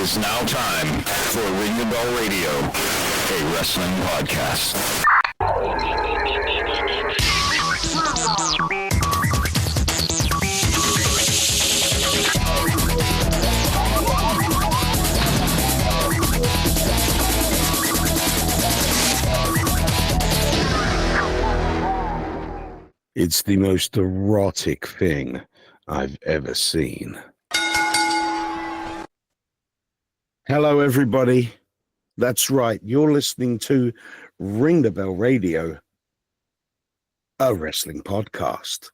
It is now time for Ring the Bell Radio, a wrestling podcast. It's the most erotic thing I've ever seen. Hello, everybody. That's right. You're listening to Ring the Bell Radio, a wrestling podcast.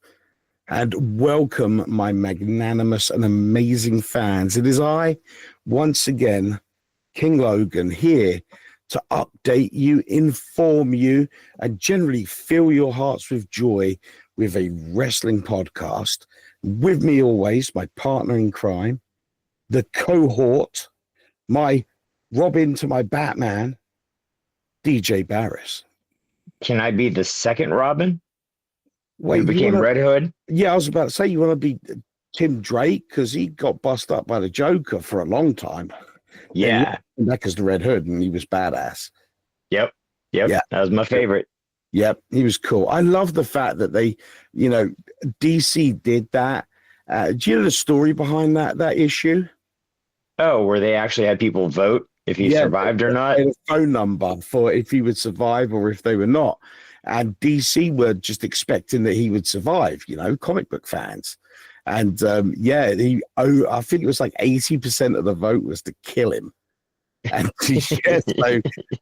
And welcome, my magnanimous and amazing fans. It is I, once again, King Logan, here to update you, inform you, and generally fill your hearts with joy with a wrestling podcast. With me always, my partner in crime, the cohort, my Robin to my Batman, DJ Barris. Can I be the second Robin? Wait, who became Red Hood? Yeah, I was about to say, you want to be Tim Drake? Because he got bust up by the Joker for a long time. Yeah. Back as the Red Hood, and he was badass. Yep. Yeah. That was my favorite. Yep, he was cool. I love the fact that they, DC did that. Do you know the story behind that issue? Oh, where they actually had people vote if he survived or not? They had a phone number for if he would survive or if they were not. And DC were just expecting that he would survive, comic book fans. And I think it was like 80% of the vote was to kill him. And so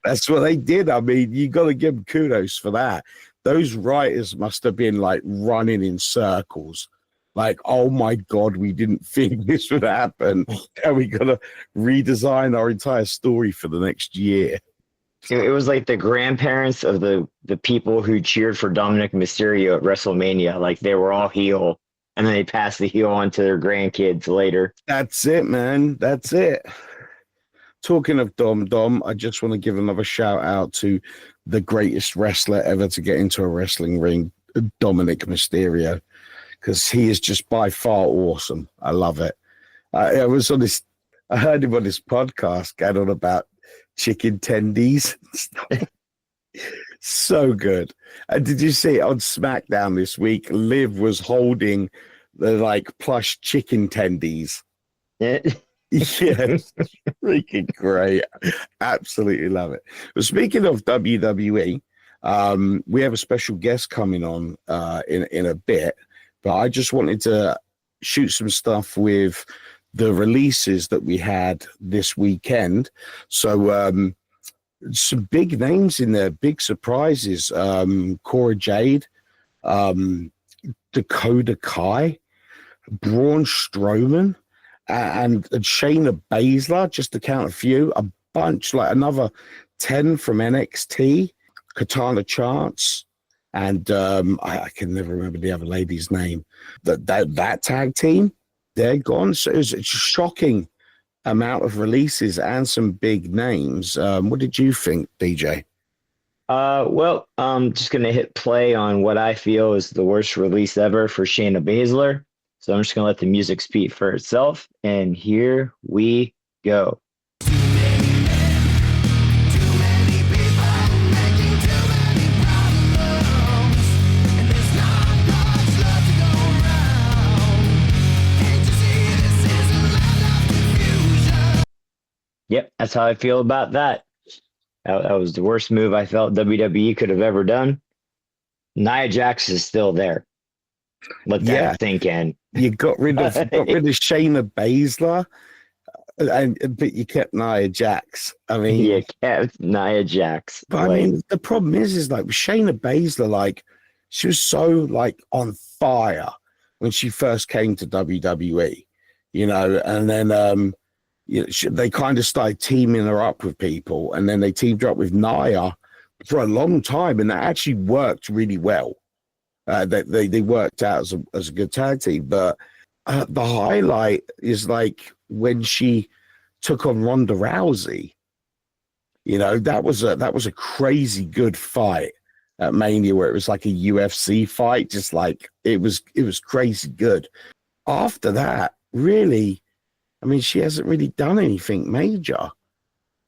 that's what they did. I mean, you got to give them kudos for that. Those writers must have been like running in circles. Like, oh my God, we didn't think this would happen. And we got to redesign our entire story for the next year. It was like the grandparents of the people who cheered for Dominic Mysterio at WrestleMania. Like they were all heel. And then they pass the heel on to their grandkids later. That's it, man. That's it. Talking of Dom, I just want to give another shout out to the greatest wrestler ever to get into a wrestling ring, Dominic Mysterio, because he is just by far awesome. I love it. I heard him on this podcast going on about chicken tendies. So good. And did you see it on SmackDown this week? Liv was holding the plush chicken tendies. Yeah. Yes, freaking great. Absolutely love it. But speaking of WWE, we have a special guest coming on in a bit, but I just wanted to shoot some stuff with the releases that we had this weekend. So some big names in there, big surprises. Cora Jade, Dakota Kai, Braun Strowman, and Shayna Baszler, just to count a few, a bunch, like another 10 from NXT, Katana Chance, and I can never remember the other lady's name. That tag team, they're gone. So it's a shocking amount of releases and some big names. What did you think, DJ? Well, I'm just going to hit play on what I feel is the worst release ever for Shayna Baszler. So I'm just going to let the music speak for itself. And here we go. Yep, that's how I feel about that. That was the worst move I felt WWE could have ever done. Nia Jax is still there. Let that sink in. You got rid of Shayna Baszler, but you kept Nia Jax. I mean, you kept Nia Jax. But I mean, the problem is with Shayna Baszler, she was so on fire when she first came to WWE, and then they kind of started teaming her up with people, and then they teamed her up with Nia for a long time, and that actually worked really well. They worked out as a good tag team, but the highlight is when she took on Ronda Rousey. That was a crazy good fight at Mania, where it was like a UFC fight, just it was crazy good. After that, really, I mean, she hasn't really done anything major.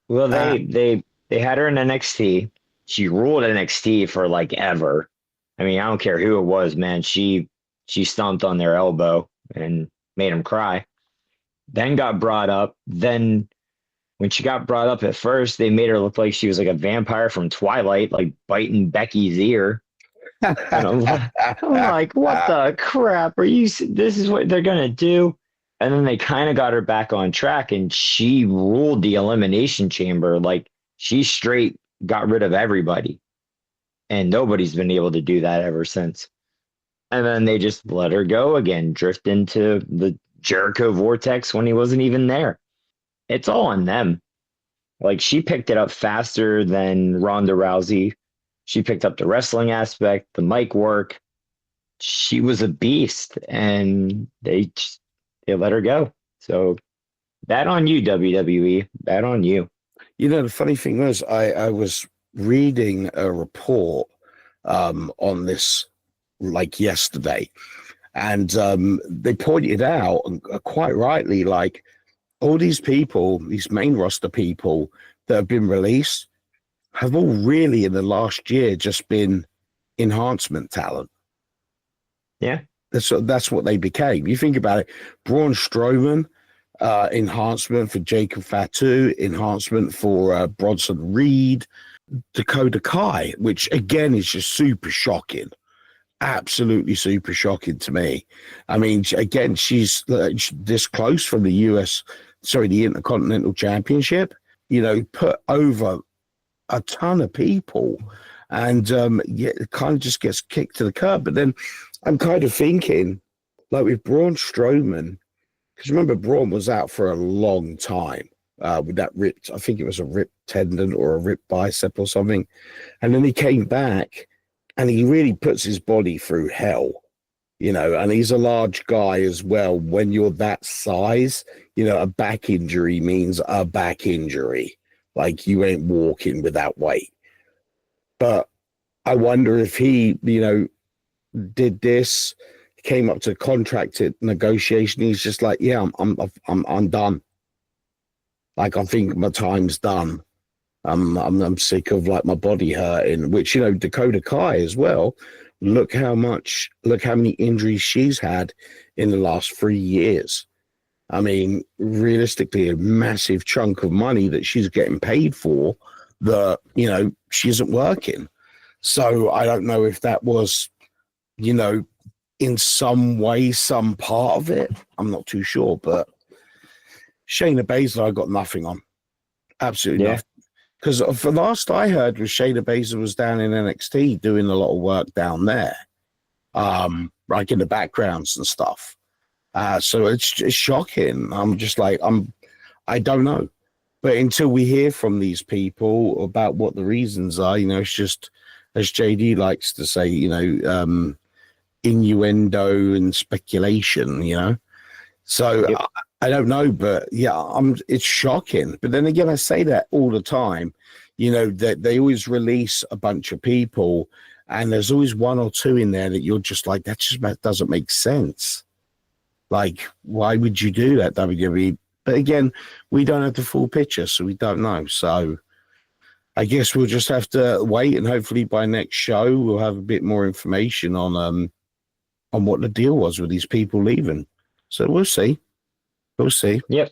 Well, they had her in NXT. She ruled NXT for like ever. I mean, I don't care who it was, man. She stomped on their elbow and made them cry. Then got brought up. Then when she got brought up at first, they made her look like she was like a vampire from Twilight, like biting Becky's ear. And I'm like, what the crap are you? This is what they're gonna do. And then they kind of got her back on track, and she ruled the Elimination Chamber. Like she straight got rid of everybody, and nobody's been able to do that ever since. And then they just let her go again, drift into the Jericho vortex when he wasn't even there. It's all on them. Like she picked it up faster than Ronda Rousey. She picked up the wrestling aspect, the mic work. She was a beast, and they let her go. So bad on you, WWE. Bad on you. You know, the funny thing was, I was reading a report on this like yesterday, and they pointed out, quite rightly, like all these people, these main roster people that have been released, have all really in the last year just been enhancement talent. Yeah. That's what they became. You think about it, Braun Strowman, enhancement for Jacob Fatu, enhancement for Bronson Reed, Dakota Kai, which again is just super shocking. Absolutely super shocking to me. I mean, again, she's this close from the the Intercontinental Championship, you know, put over a ton of people, and it kind of just gets kicked to the curb. But then I'm kind of thinking, like with Braun Strowman, because remember Braun was out for a long time with that ripped, I think it was a ripped tendon or a ripped bicep or something, and then he came back and he really puts his body through hell, you know, and he's a large guy as well. When you're that size, you know, a back injury means a back injury. Like you ain't walking with that weight. But I wonder if he, you know, did this, came up to contracted negotiation. He's just like, yeah, I'm done. Like I think my time's done. I'm sick of like my body hurting. Which, you know, Dakota Kai as well. Look how many injuries she's had in the last 3 years. I mean, realistically, a massive chunk of money that she's getting paid for that, you know, she isn't working. So I don't know if that was, you know, in some way, some part of it. I'm not too sure, but Shayna Baszler, I got nothing on. Absolutely nothing. Because the last I heard was Shayna Baszler was down in NXT doing a lot of work down there, like in the backgrounds and stuff. So it's shocking. I'm just like, I don't know. But until we hear from these people about what the reasons are, you know, it's just, as JD likes to say, you know, innuendo and speculation, you know. So yep. I don't know, but yeah, it's shocking. But then again, I say that all the time, you know, that they always release a bunch of people and there's always one or two in there that you're just like, that just doesn't make sense. Like, why would you do that, WWE? But again, we don't have the full picture, so we don't know. So I guess we'll just have to wait, and hopefully by next show we'll have a bit more information on what the deal was with these people leaving. So we'll see. We'll see. Yep.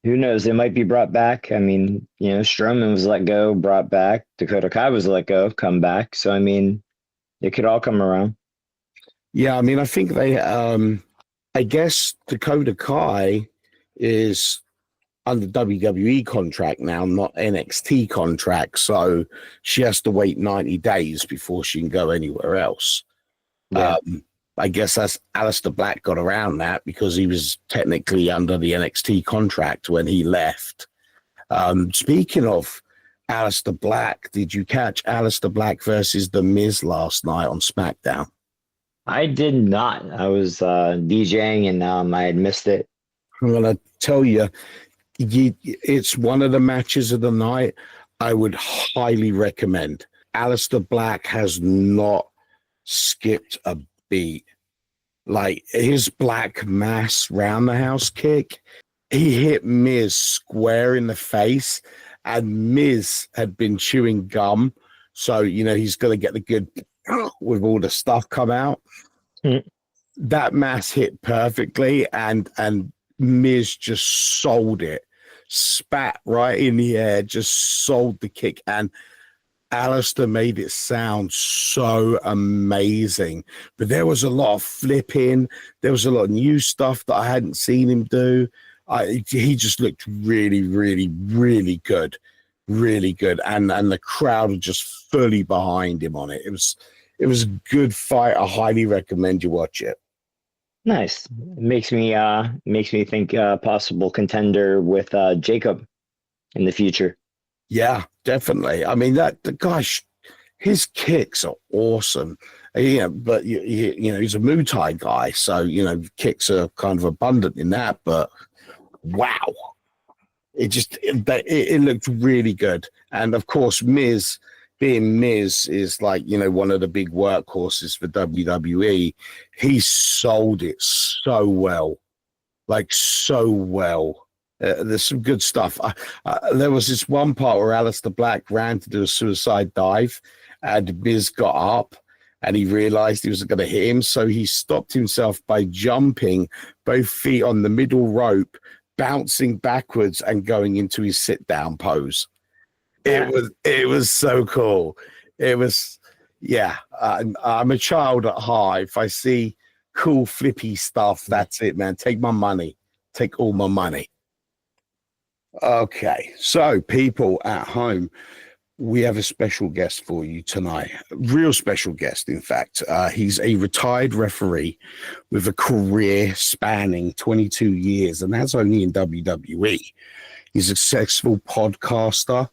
Who knows? They might be brought back. I mean, you know, Strowman was let go, brought back. Dakota Kai was let go, come back. So I mean, it could all come around. Yeah, I mean, I think they, I guess Dakota Kai is under WWE contract now, not NXT contract. So she has to wait 90 days before she can go anywhere else. Yeah. I guess that's Aleister Black got around that because he was technically under the NXT contract when he left. Speaking of Aleister Black, did you catch Aleister Black versus The Miz last night on SmackDown? I did not. I was DJing and I had missed it. I'm going to tell you, it's one of the matches of the night I would highly recommend. Aleister Black has not skipped a beat. Like his black mass roundhouse kick, he hit Miz square in the face, and Miz had been chewing gum. So, he's going to get the good with all the stuff come out. Mm. That mass hit perfectly, and Miz just sold it, spat right in the air, just sold the kick, and Alistair made it sound so amazing. But there was a lot of flipping. There was a lot of new stuff that I hadn't seen him do. He just looked really, really, really good. Really good. And the crowd were just fully behind him on it. It was a good fight. I highly recommend you watch it. Nice. It makes me think possible contender with Jacob in the future. Yeah, definitely. I mean, gosh, his kicks are awesome. But he's a Muay Thai guy, so kicks are kind of abundant in that. But wow, it looked really good. And of course, Miz, being Miz, is like one of the big workhorses for WWE. He sold it so well, like so well. There's some good stuff. There was this one part where Alistair Black ran to do a suicide dive, and Miz got up, and he realized he was going to hit him, so he stopped himself by jumping both feet on the middle rope, bouncing backwards, and going into his sit-down pose. It was so cool. It was, yeah. I'm a child at heart. If I see cool flippy stuff, that's it, man. Take my money. Take all my money. Okay, so people at home, we have a special guest for you tonight. A real special guest, in fact. He's a retired referee with a career spanning 22 years, and that's only in WWE. He's a successful podcaster.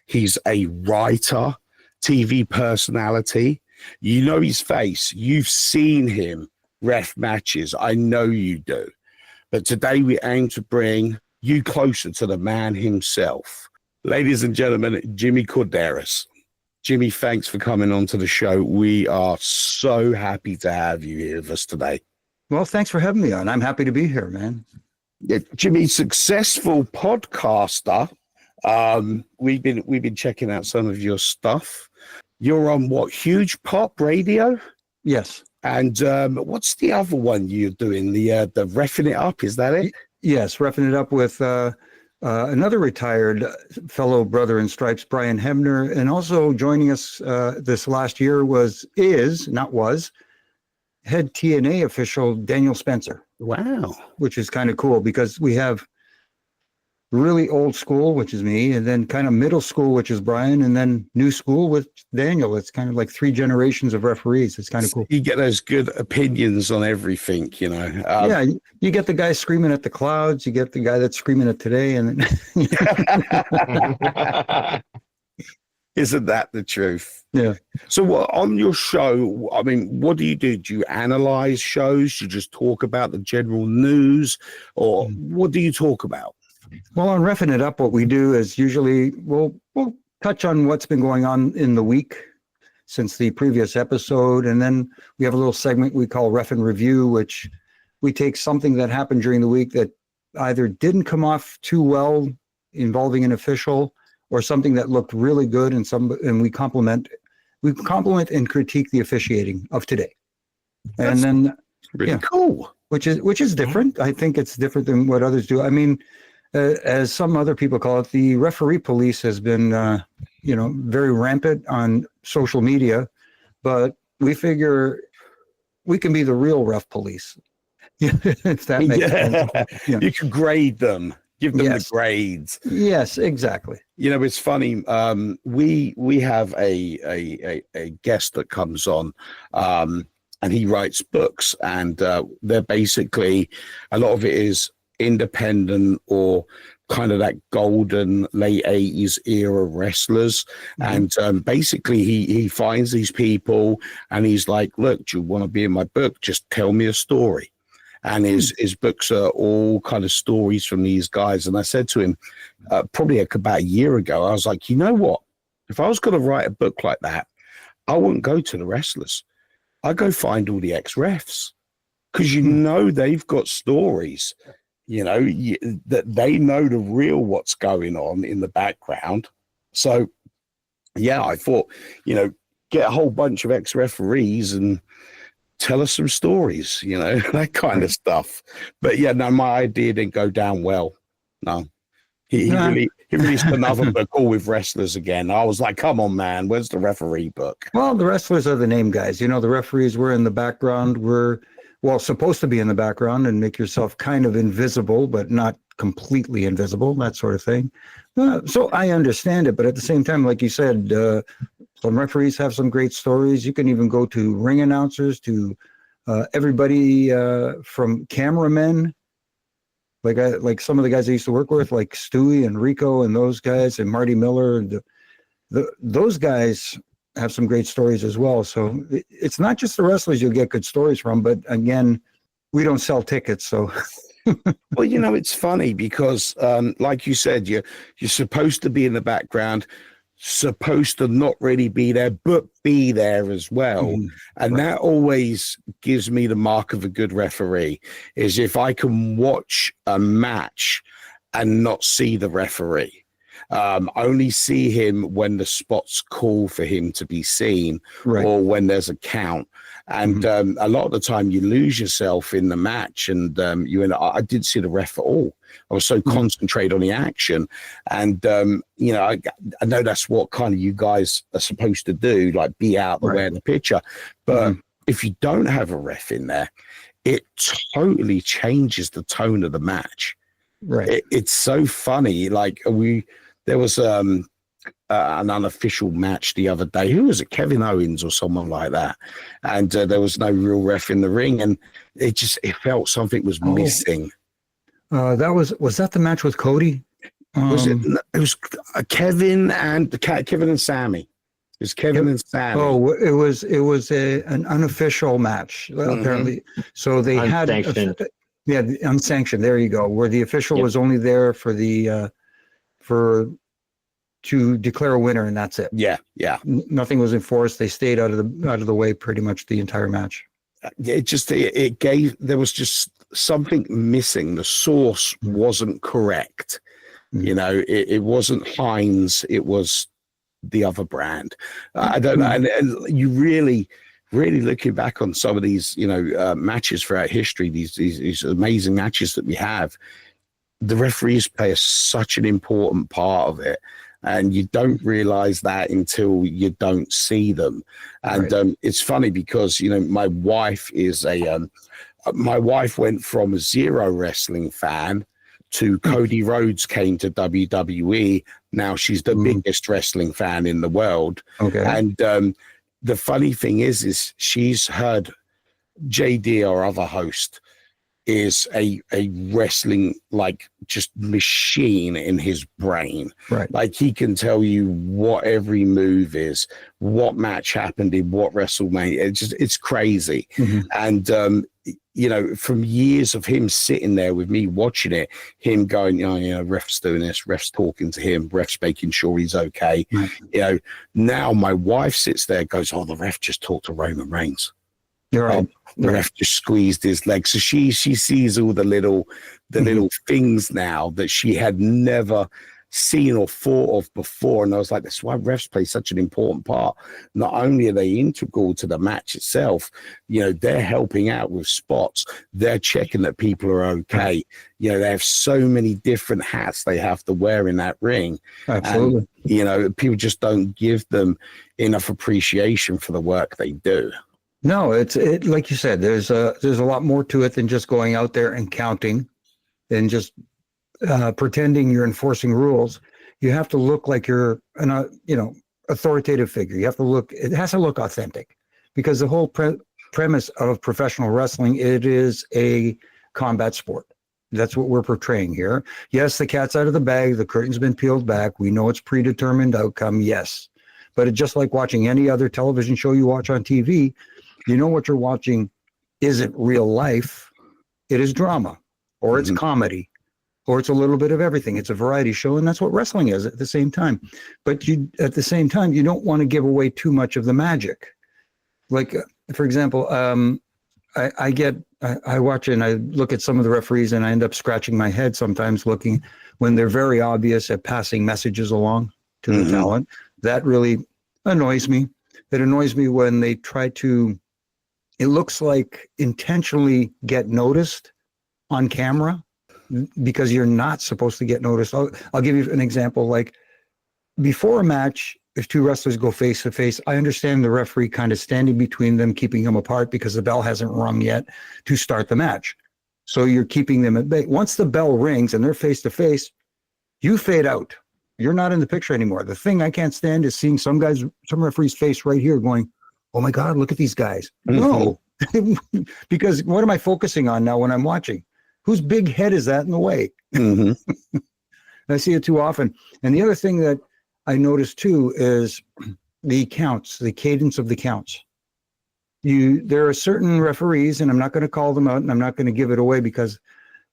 He's a writer, TV personality. You know his face. You've seen him ref matches. I know you do. But today we aim to bring you closer to the man himself. Ladies and gentlemen, Jimmy Korderas. Jimmy, thanks for coming on to the show. We are so happy to have you here with us today. Well, thanks for having me on. I'm happy to be here, man. Yeah, Jimmy, successful podcaster. We've been checking out some of your stuff. You're on what, Huge Pop Radio? Yes. And what's the other one you're doing? The Refin It Up, is that it? Yes, Refin It Up with another retired fellow brother in stripes, Brian Hebner, and also joining us this last year is head TNA official Daniel Spencer. Wow. Which is kind of cool because we have really old school, which is me, and then kind of middle school, which is Brian, and then new school with Daniel. It's kind of like 3 generations of referees. It's kind of cool. You get those good opinions on everything, Yeah, you get the guy screaming at the clouds. You get the guy that's screaming at today. And isn't that the truth? Yeah. So what, on your show, I mean, what do? Do you analyze shows? Do you just talk about the general news? Or what do you talk about? Well, on Refin It Up, what we do is usually we'll touch on what's been going on in the week since the previous episode. And then we have a little segment we call Refin Review, which we take something that happened during the week that either didn't come off too well involving an official or something that looked really good, and we compliment and critique the officiating of today. That's and then really cool. Which is different. I think it's different than what others do. I mean, as some other people call it, the referee police has been, very rampant on social media, but we figure we can be the real ref police, if that makes sense. Yeah. You can grade them, give them Yes. the grades. Yes, exactly. It's funny. We have a guest that comes on, and he writes books, and they're basically, a lot of it is independent or kind of that golden late 80s era wrestlers. Mm-hmm. And basically he finds these people and he's like, look, do you want to be in my book? Just tell me a story. And his books are all kind of stories from these guys. And I said to him, probably about a year ago, I was like, you know what? If I was going to write a book like that, I wouldn't go to the wrestlers. I'd go find all the ex-refs. because you know they've got stories, that they know the real what's going on in the background. So, yeah, I thought, get a whole bunch of ex-referees and tell us some stories, that kind of stuff. But yeah, no, my idea didn't go down well. No. He released another book all with wrestlers again. I was like, come on, man, where's the referee book? Well, the wrestlers are the name guys. The referees were in the background, supposed to be in the background and make yourself kind of invisible, but not completely invisible, that sort of thing. So I understand it, but at the same time, like you said, some referees have some great stories. You can even go to ring announcers, to everybody from cameramen, like some of the guys I used to work with, like Stewie and Rico and those guys, and Marty Miller. Those guys have some great stories as well. So it's not just the wrestlers you'll get good stories from, but again, we don't sell tickets, so. Well, it's funny because, like you said, you're supposed to be in the background, supposed to not really be there, but be there as well. And that always gives me the mark of a good referee, is if I can watch a match and not see the referee. Only see him when the spots call for him to be seen, or when there's a count. And a lot of the time you lose yourself in the match, and I didn't see the ref at all. I was so concentrated on the action. And I know that's what kind of you guys are supposed to do, like be out the way of the picture. But if you don't have a ref in there, it totally changes the tone of the match. It's so funny. Like there was an unofficial match the other day. Who was it? Kevin Owens or someone like that. And there was no real ref in the ring, and it felt something was missing. Was that the match with Cody? It was Kevin and Sammy. It was Kevin and Sammy. Oh, it was an unofficial match, apparently. So they had the unsanctioned. There you go. Where the official was only there for to declare a winner, and that's it. Yeah. Nothing was enforced. They stayed out of the way pretty much the entire match. There was just something missing. The source wasn't correct. It wasn't Heinz. It was the other brand. I don't know. And you really looking back on some of these, matches throughout history, these amazing matches that we have, the referees play such an important part of it. And you don't realize that until you don't see them. And it's funny because, my wife my wife went from a zero wrestling fan to Cody Rhodes came to WWE. Now she's the biggest wrestling fan in the world. And the funny thing is she's heard JD, our other host, is a wrestling just machine in his brain. Like he can tell you what every move is, what match happened in what WrestleMania. It's crazy. And from years of him sitting there with me watching it, him going, ref's doing this, ref's talking to him, ref's making sure he's okay. Now my wife sits there and goes, oh, the ref just talked to Roman Reigns. The ref just squeezed his leg. So she sees all the little things now that she had never seen or thought of before. And I was like, that's why refs play such an important part. Not only are they integral to the match itself, they're helping out with spots. They're checking that people are okay. They have so many different hats they have to wear in that ring. Absolutely. And, people just don't give them enough appreciation for the work they do. No, it's like you said, there's a lot more to it than just going out there and counting and just pretending you're enforcing rules. You have to look like you're an authoritative figure. It has to look authentic, because the whole premise of professional wrestling, it is a combat sport. That's what we're portraying here. Yes, the cat's out of the bag. The curtain's been peeled back. We know it's predetermined outcome. Yes. But it's just like watching any other television show you watch on TV. What you're watching isn't real life. It is drama, or it's comedy, or it's a little bit of everything. It's a variety show, and that's what wrestling is at the same time. But at the same time, you don't want to give away too much of the magic. Like, for example, I watch and I look at some of the referees and I end up scratching my head sometimes looking when they're very obvious at passing messages along to the talent. That really annoys me. It annoys me when they try to, it looks like intentionally get noticed on camera because you're not supposed to get noticed. I'll give you an example. Like before a match, if two wrestlers go face to face, I understand the referee kind of standing between them, keeping them apart because the bell hasn't rung yet to start the match. So you're keeping them at bay. Once the bell rings and they're face to face, you fade out. You're not in the picture anymore. The thing I can't stand is seeing some referee's face right here going, oh my God, look at these guys. No, because what am I focusing on now when I'm watching? Whose big head is that in the way? I see it too often. And the other thing that I noticed too is the counts, the cadence of the counts. There are certain referees, and I'm not going to call them out, and I'm not going to give it away because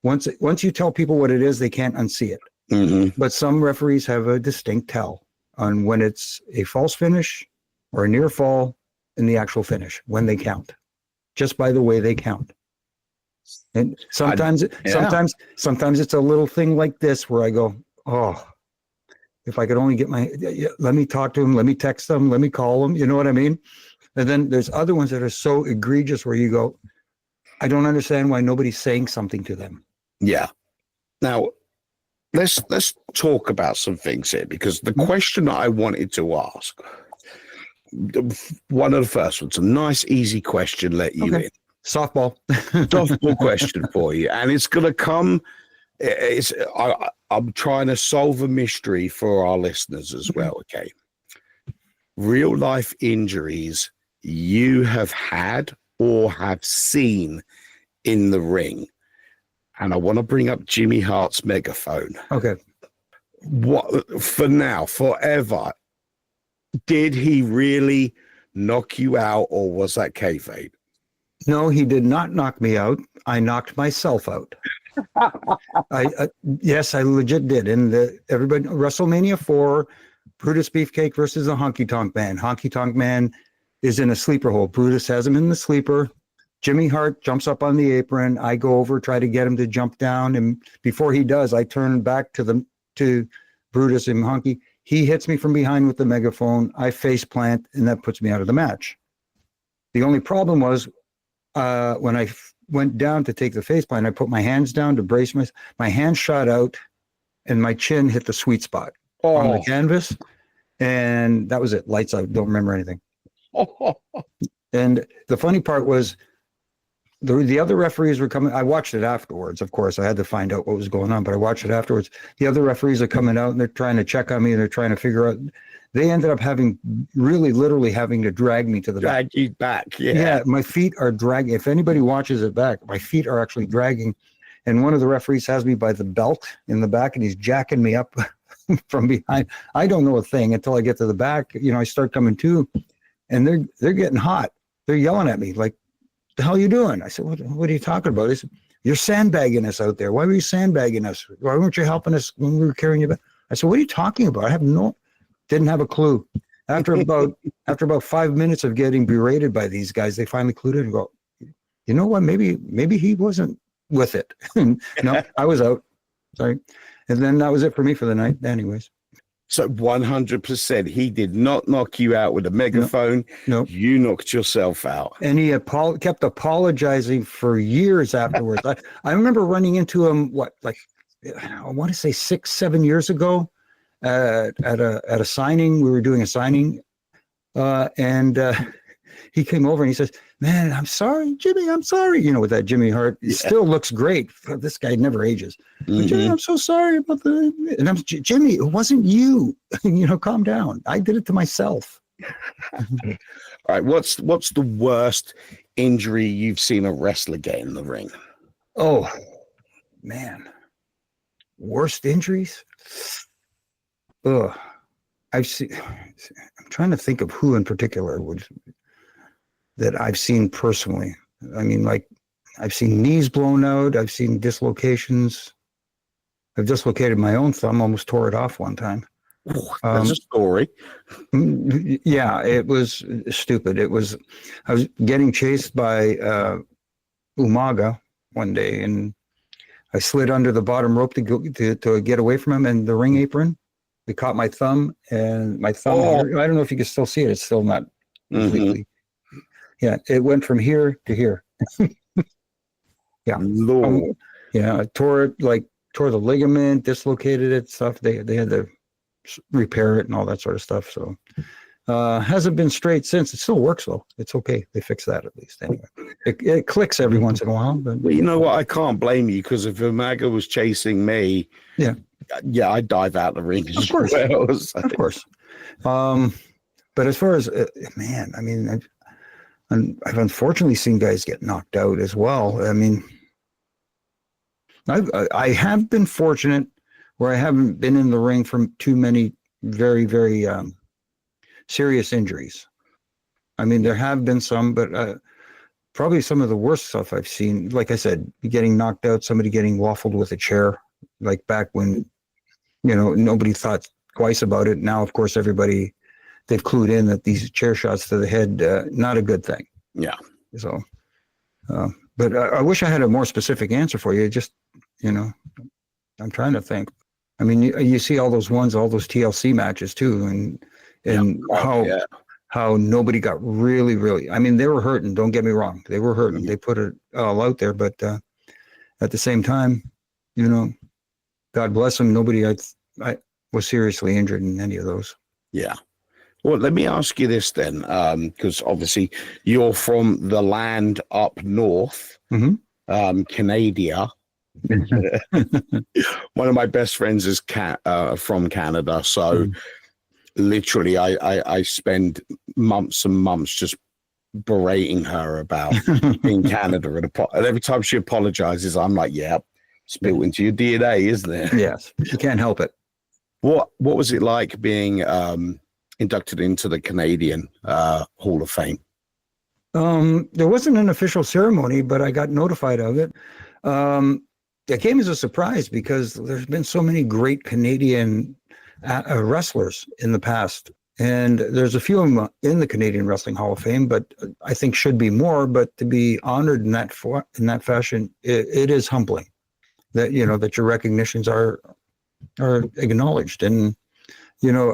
once you tell people what it is, they can't unsee it. But some referees have a distinct tell on when it's a false finish or a near fall in the actual finish when they count, just by the way they count. And sometimes it's a little thing like this where I go, oh, if I could only get let me talk to him, let me text them, let me call them. You know what I mean? And then there's other ones that are so egregious where you go, I don't understand why nobody's saying something to them. Yeah. Now, let's talk about some things here, because the question I wanted to ask, one of the first ones, a nice, easy question, let you in. Softball. Softball question for you. And it's going to come, I'm trying to solve a mystery for our listeners as well, okay? Real life injuries you have had or have seen in the ring. And I want to bring up Jimmy Hart's megaphone. Okay. What for now, forever? Did he really knock you out, or was that kayfabe? No, he did not knock me out. I knocked myself out. Yes, I legit did. And everybody, WrestleMania 4, Brutus Beefcake versus the Honky Tonk Man. Honky Tonk Man is in a sleeper hold. Brutus has him in the sleeper. Jimmy Hart jumps up on the apron. I go over, try to get him to jump down. And before he does, I turn back to Brutus and Honky. He hits me from behind with the megaphone. I face plant, and that puts me out of the match. The only problem was when I went down to take the face plant, I put my hands down to brace myself. My hands shot out, and my chin hit the sweet spot on the canvas. And that was it. Lights out. Don't remember anything. And the funny part was the other referees were coming. I watched it afterwards, of course. I had to find out what was going on, but I watched it afterwards. The other referees are coming out and they're trying to check on me and they're trying to figure out. They ended up literally having to drag me to the back. Drag you back, yeah. Yeah, my feet are dragging. If anybody watches it back, my feet are actually dragging. And one of the referees has me by the belt in the back and he's jacking me up from behind. I don't know a thing until I get to the back. I start coming to, and they're getting hot. They're yelling at me like, the hell are you doing? I said, what are you talking about? They said, you're sandbagging us out there. Why were you sandbagging us? Why weren't you helping us when we were carrying you back? I said, what are you talking about? Didn't have a clue. After about 5 minutes of getting berated by these guys, they finally clued in and go, you know what? Maybe he wasn't with it. No, I was out. Sorry. And then that was it for me for the night anyways. So 100%, he did not knock you out with a megaphone. No. You knocked yourself out. And he kept apologizing for years afterwards. I remember running into him, I want to say 6-7 years ago at a signing. We were doing a signing. And he came over and he says, man, I'm sorry, Jimmy, I'm sorry. With that Jimmy Hart, he still looks great. This guy never ages. Mm-hmm. Jimmy, I'm so sorry about and I'm Jimmy, it wasn't you. Calm down. I did it to myself. All right. What's the worst injury you've seen a wrestler get in the ring? Oh, man. Worst injuries? Ugh. I'm trying to think of who in particular that I've seen personally. I mean, like, I've seen knees blown out. I've seen dislocations. I've dislocated my own thumb, almost tore it off one time. That's a story. Yeah, it was stupid. I was getting chased by Umaga one day, and I slid under the bottom rope to get away from him, and the ring apron, it caught my thumb, and my thumb. I don't know if you can still see it. It's still not completely. Yeah, it went from here to here. Yeah. Yeah, I tore the ligament, dislocated it, stuff. They had to repair it and all that sort of stuff. So hasn't been straight since. It still works though. It's okay. They fix that at least anyway. It clicks every once in a while. But well, you know what? I can't blame you, because if Umaga was chasing me, yeah, I'd dive out the ring. Of course, of course. But as far as man, I mean, I've unfortunately seen guys get knocked out as well. I mean, I have been fortunate where I haven't been in the ring from too many very, very serious injuries. I mean, there have been some, but probably some of the worst stuff I've seen, like I said, getting knocked out, somebody getting waffled with a chair, like back when, nobody thought twice about it. Now, of course, they've clued in that these chair shots to the head, not a good thing. Yeah. So, but I wish I had a more specific answer for you. Just, I'm trying to think. I mean, you see all those TLC matches too, and how nobody got really, really. I mean, they were hurting. Don't get me wrong, they were hurting. They put it all out there, but at the same time, God bless them. Nobody I was seriously injured in any of those. Yeah. Well, let me ask you this then, because obviously you're from the land up north, Canada. One of my best friends is from Canada, so literally I spend months and months just berating her about in Canada, and every time she apologizes, I'm like, "Yeah, it's built into your DNA, isn't it?" Yes, you can't help it. What was it like being inducted into the Canadian Hall of Fame? There wasn't an official ceremony, but I got notified of it. It came as a surprise because there's been so many great Canadian wrestlers in the past, and there's a few of them in the Canadian Wrestling Hall of Fame, but I think should be more. But to be honored in that fashion, it is humbling that that your recognitions are acknowledged. And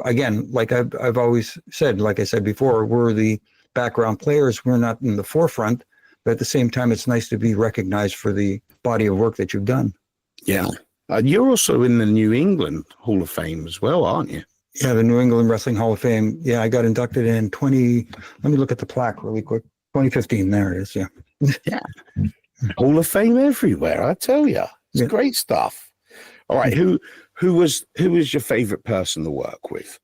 again, like I've always said, like I said before, we're the background players. We're not in the forefront, but at the same time, it's nice to be recognized for the body of work that you've done. Yeah. You're also in the New England Hall of Fame as well, aren't you? Yeah, the New England Wrestling Hall of Fame. Yeah, I got inducted in let me look at the plaque really quick. 2015, there it is, yeah. Yeah. Hall of Fame everywhere, I tell you. It's great stuff. All right, who was your favorite person to work with?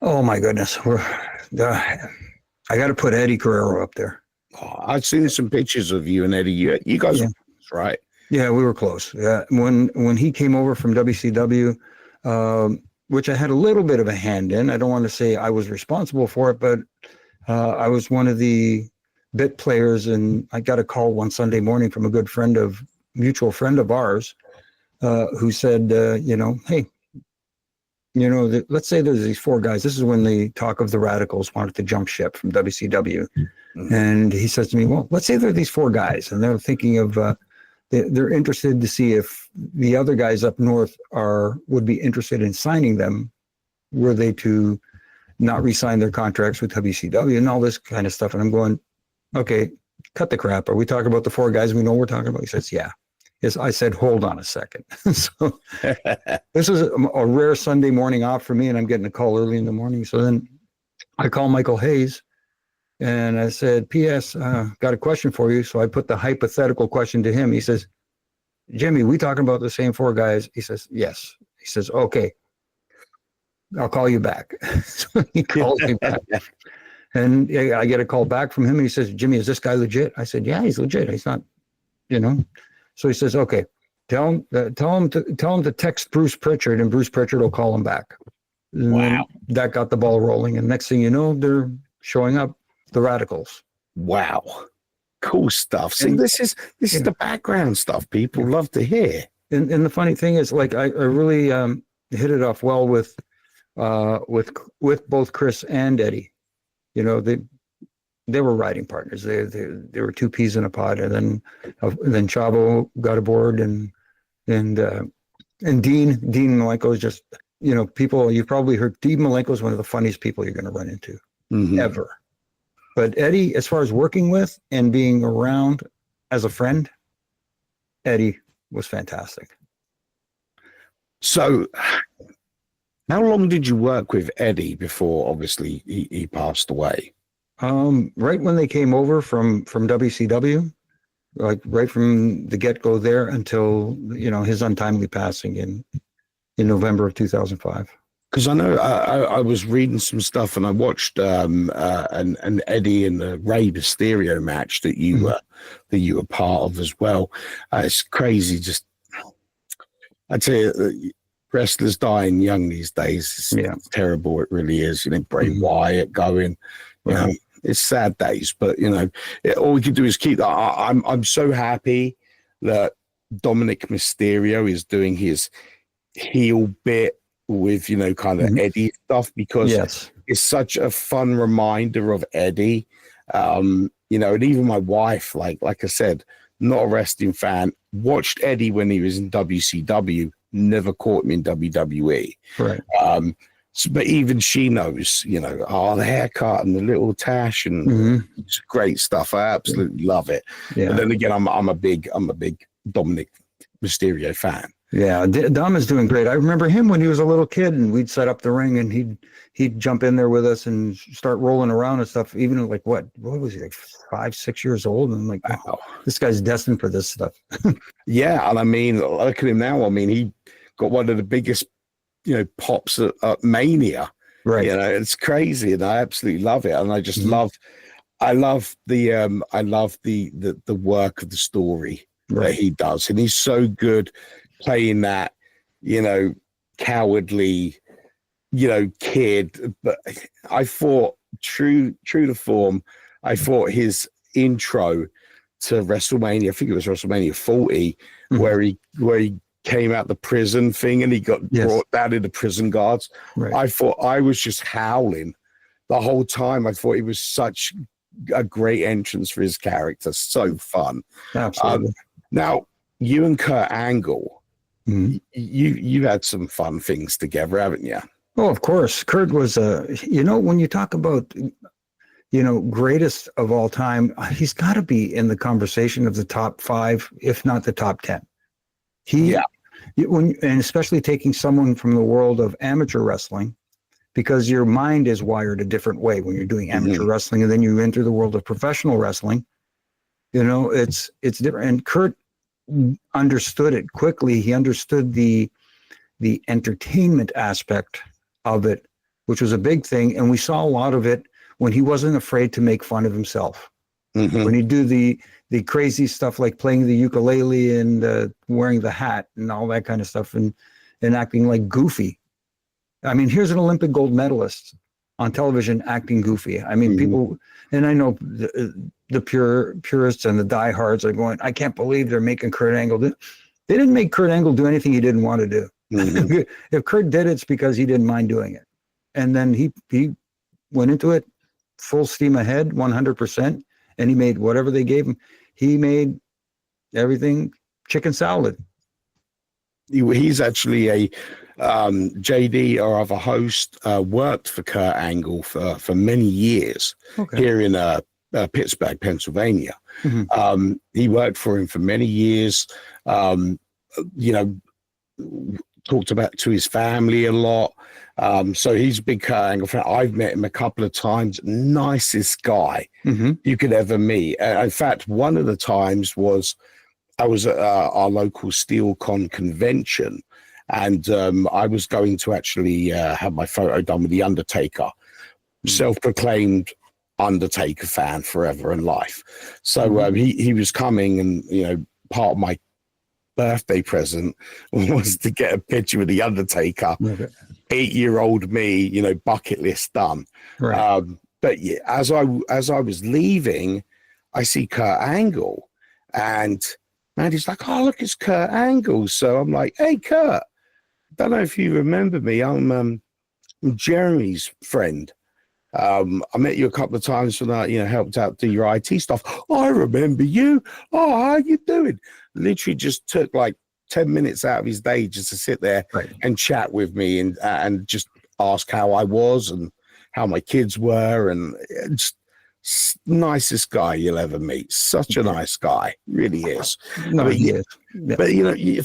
Oh my goodness. I got to put Eddie Guerrero up there. Oh, I've seen some pictures of you and Eddie. You guys were close, right? Yeah, we were close. Yeah, when he came over from WCW, which I had a little bit of a hand in. I don't want to say I was responsible for it, but I was one of the bit players, and I got a call one Sunday morning from a mutual friend of ours, who said, hey, let's say there's these four guys. This is when the talk of the Radicals wanted to jump ship from WCW. And he says to me, well, let's say there are these four guys, and they're thinking of, they're interested to see if the other guys up north would be interested in signing them, were they to not re-sign their contracts with WCW and all this kind of stuff. And I'm going, okay, cut the crap. Are we talking about the four guys we know we're talking about? He says, yeah. Yes, I said, hold on a second. So this is a rare Sunday morning off for me, and I'm getting a call early in the morning. So then I call Michael Hayes, and I said, P.S., got a question for you. So I put the hypothetical question to him. He says, Jimmy, we talking about the same four guys? He says, yes. He says, okay, I'll call you back. So he calls me back. And I get a call back from him, and he says, Jimmy, is this guy legit? I said, yeah, he's legit. He's not, So he says, okay, tell him to text Bruce Pritchard, and Bruce Pritchard will call him back. And wow. That got the ball rolling. And next thing you know, they're showing up, the Radicals. Wow. Cool stuff. See, this is the background stuff people love to hear. And the funny thing is, like, I really hit it off well with both Chris and Eddie. they were riding partners. They were two peas in a pod, and then Chavo got aboard, and Dean Malenko is just, people you've probably heard. Dean Malenko is one of the funniest people you're going to run into ever. But Eddie, as far as working with and being around as a friend, Eddie was fantastic. So, how long did you work with Eddie before, obviously, he passed away? Right when they came over from WCW, like right from the get-go there until, his untimely passing in November of 2005. Because I know I was reading some stuff and I watched an Eddie and the Rey Mysterio match that you were part of as well. It's crazy. Just I tell you, wrestlers dying young these days. It's terrible. It really is. Bray Wyatt going. It's sad days, but all we can do is keep that. I'm so happy that Dominic Mysterio is doing his heel bit with kind of Eddie stuff, because it's such a fun reminder of Eddie. And even my wife, like I said, not a wrestling fan, watched Eddie when he was in WCW, never caught him in WWE. Right. But even she knows, the haircut and the little tash, and it's great stuff. I absolutely love it. Yeah. But then again, I'm a big Dominic Mysterio fan. Yeah, Dom is doing great. I remember him when he was a little kid, and we'd set up the ring, and he'd jump in there with us and start rolling around and stuff. Even like what was he, like 5, 6 years old? And I'm like, wow, this guy's destined for this stuff. Yeah, and I mean, look at him now. I mean, he got one of the biggest, pops at Mania. Right. It's crazy, and I absolutely love it. And I just love the work of the story that he does, and he's so good playing that, cowardly, kid. But I thought true to form, I thought his intro to WrestleMania, I think it was WrestleMania 40, where he came out the prison thing and he got brought down into prison guards. Right. I thought I was just howling the whole time. I thought it was such a great entrance for his character. So fun. Absolutely. Now, you and Kurt Angle, you had some fun things together, haven't you? Oh, of course. Kurt was when you talk about, greatest of all time, he's got to be in the conversation of the top 5, if not the top 10. And especially taking someone from the world of amateur wrestling, because your mind is wired a different way when you're doing amateur wrestling, and then you enter the world of professional wrestling. It's different. And Kurt understood it quickly. He understood the entertainment aspect of it, which was a big thing. And we saw a lot of it when he wasn't afraid to make fun of himself. When he'd do the crazy stuff like playing the ukulele and wearing the hat and all that kind of stuff, and acting like goofy. I mean, here's an Olympic gold medalist on television acting goofy. I mean, people, and I know the purists and the diehards are going, I can't believe they're making Kurt Angle do. They didn't make Kurt Angle do anything he didn't want to do. If Kurt did, it's because he didn't mind doing it. And then he went into it full steam ahead, 100%. And he made whatever they gave him. He made everything chicken salad. He's actually a JD, or other host, worked for Kurt Angle for many years here in Pittsburgh, Pennsylvania. He worked for him for many years. Talked about to his family a lot. So he's a big Kurt Angle fan. I've met him a couple of times. Nicest guy you could ever meet. In fact, one of the times was I was at our local SteelCon convention, and I was going to actually have my photo done with The Undertaker, self-proclaimed Undertaker fan forever and life. So he was coming, and part of my birthday present was to get a picture with The Undertaker. 8-year-old me, bucket list done. Right. But yeah, as I was leaving, I see Kurt Angle, and Mandy's like, "Oh, look, it's Kurt Angle." So I'm like, "Hey, Kurt, don't know if you remember me. I'm Jeremy's friend." I met you a couple of times when I, helped out do your IT stuff. Oh, I remember you. Oh, how you doing? Literally just took like 10 minutes out of his day just to sit there and chat with me and just ask how I was and how my kids were, and just nicest guy you'll ever meet. Such a nice guy, really is. No, he is. Yeah. But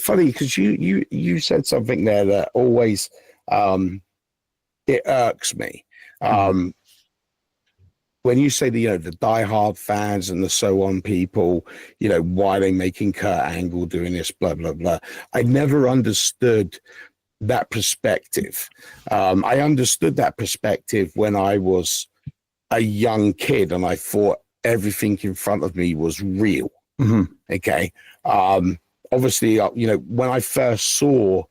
funny because you said something there that always it irks me. When you say the diehard fans and the so on people, why are they making Kurt Angle doing this, blah blah blah. I never understood that perspective. I understood that perspective when I was a young kid and I thought everything in front of me was real. Okay. Obviously, when I first saw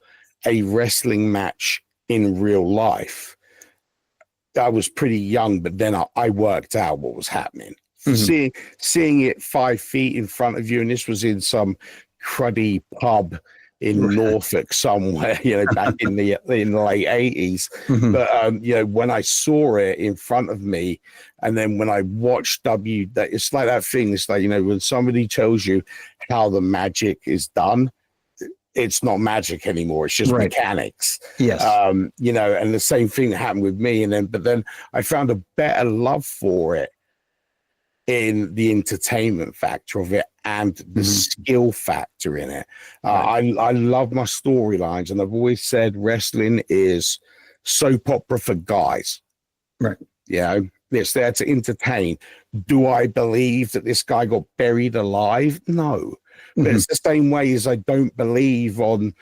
a wrestling match in real life, I was pretty young, but then I worked out what was happening. Seeing it 5 feet in front of you, and this was in some cruddy pub in Norfolk somewhere, back in the late 80s. But when I saw it in front of me, and then when I watched that it's like that thing. It's like when somebody tells you how the magic is done, it's not magic anymore. It's just mechanics. Yes. And the same thing happened with me. But then I found a better love for it in the entertainment factor of it and the skill factor in it. I love my storylines, and I've always said wrestling is soap opera for guys. Right. It's there to entertain. Do I believe that this guy got buried alive? No. But it's the same way as I don't believe on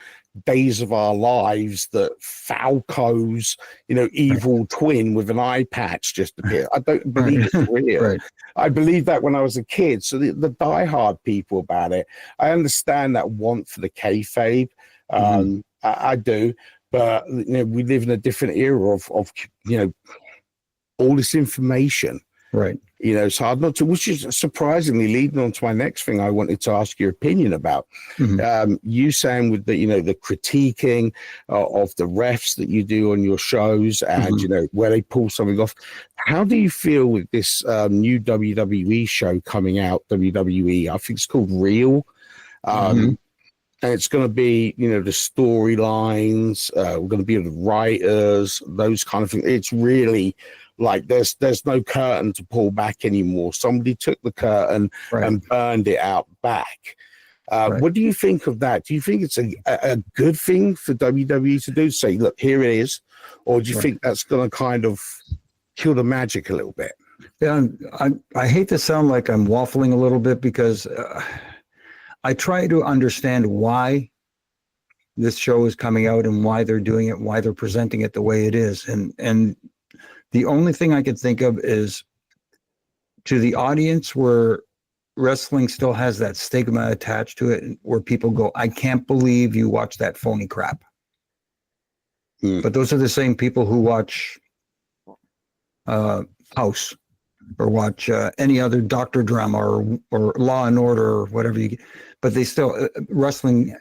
Days of Our Lives that Falco's, evil twin with an eye patch just appeared. I don't believe it's real. I believe that when I was a kid. So the diehard people about it, I understand that want for the kayfabe. I do. But, we live in a different era of all this information. Right. It's hard not to, which is surprisingly leading on to my next thing I wanted to ask your opinion about. You saying with the, the critiquing of the refs that you do on your shows and, where they pull something off. How do you feel with this new WWE show coming out, WWE? I think it's called Real. And it's going to be, the storylines, we're going to be the writers, those kind of things. It's really like there's no curtain to pull back anymore. Somebody took the curtain and burned it out back. What do you think of that? Do you think it's a good thing for WWE to do? Say, look, here it is. Or do you think that's going to kind of kill the magic a little bit? Yeah, I hate to sound like I'm waffling a little bit because I try to understand why this show is coming out and why they're doing it, why they're presenting it the way it is. And the only thing I could think of is to the audience where wrestling still has that stigma attached to it, where people go, I can't believe you watch that phony crap. But those are the same people who watch House or watch any other doctor drama or Law and Order or whatever you get. But they still, wrestling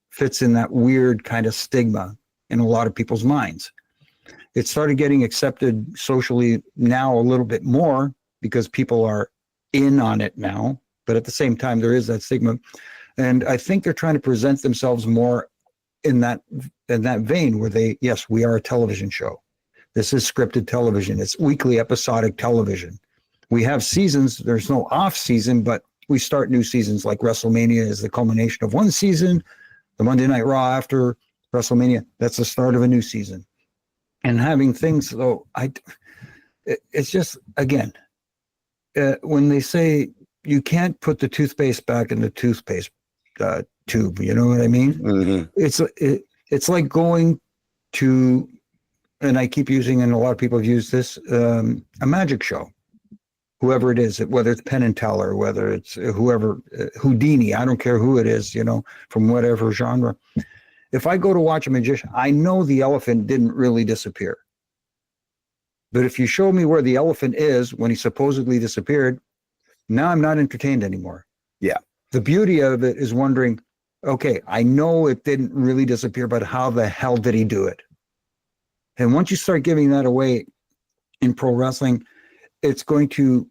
fits in that weird kind of stigma in a lot of people's minds. It started getting accepted socially now a little bit more because people are in on it now. But at the same time, there is that stigma. And I think they're trying to present themselves more in that vein where yes, we are a television show. This is scripted television. It's weekly episodic television. We have seasons. There's no off season, but we start new seasons like WrestleMania is the culmination of one season. The Monday Night Raw after WrestleMania, that's the start of a new season. And having things, though, it's just, again, when they say you can't put the toothpaste back in the toothpaste tube, you know what I mean? It's like going to, and I keep using, and a lot of people have used this, a magic show. Whoever it is, whether it's Penn and Teller, whether it's whoever, Houdini, I don't care who it is, from whatever genre. If I go to watch a magician, I know the elephant didn't really disappear. But if you show me where the elephant is when he supposedly disappeared, now I'm not entertained anymore. Yeah. The beauty of it is wondering, okay, I know it didn't really disappear, but how the hell did he do it? And once you start giving that away, in pro wrestling, it's going to,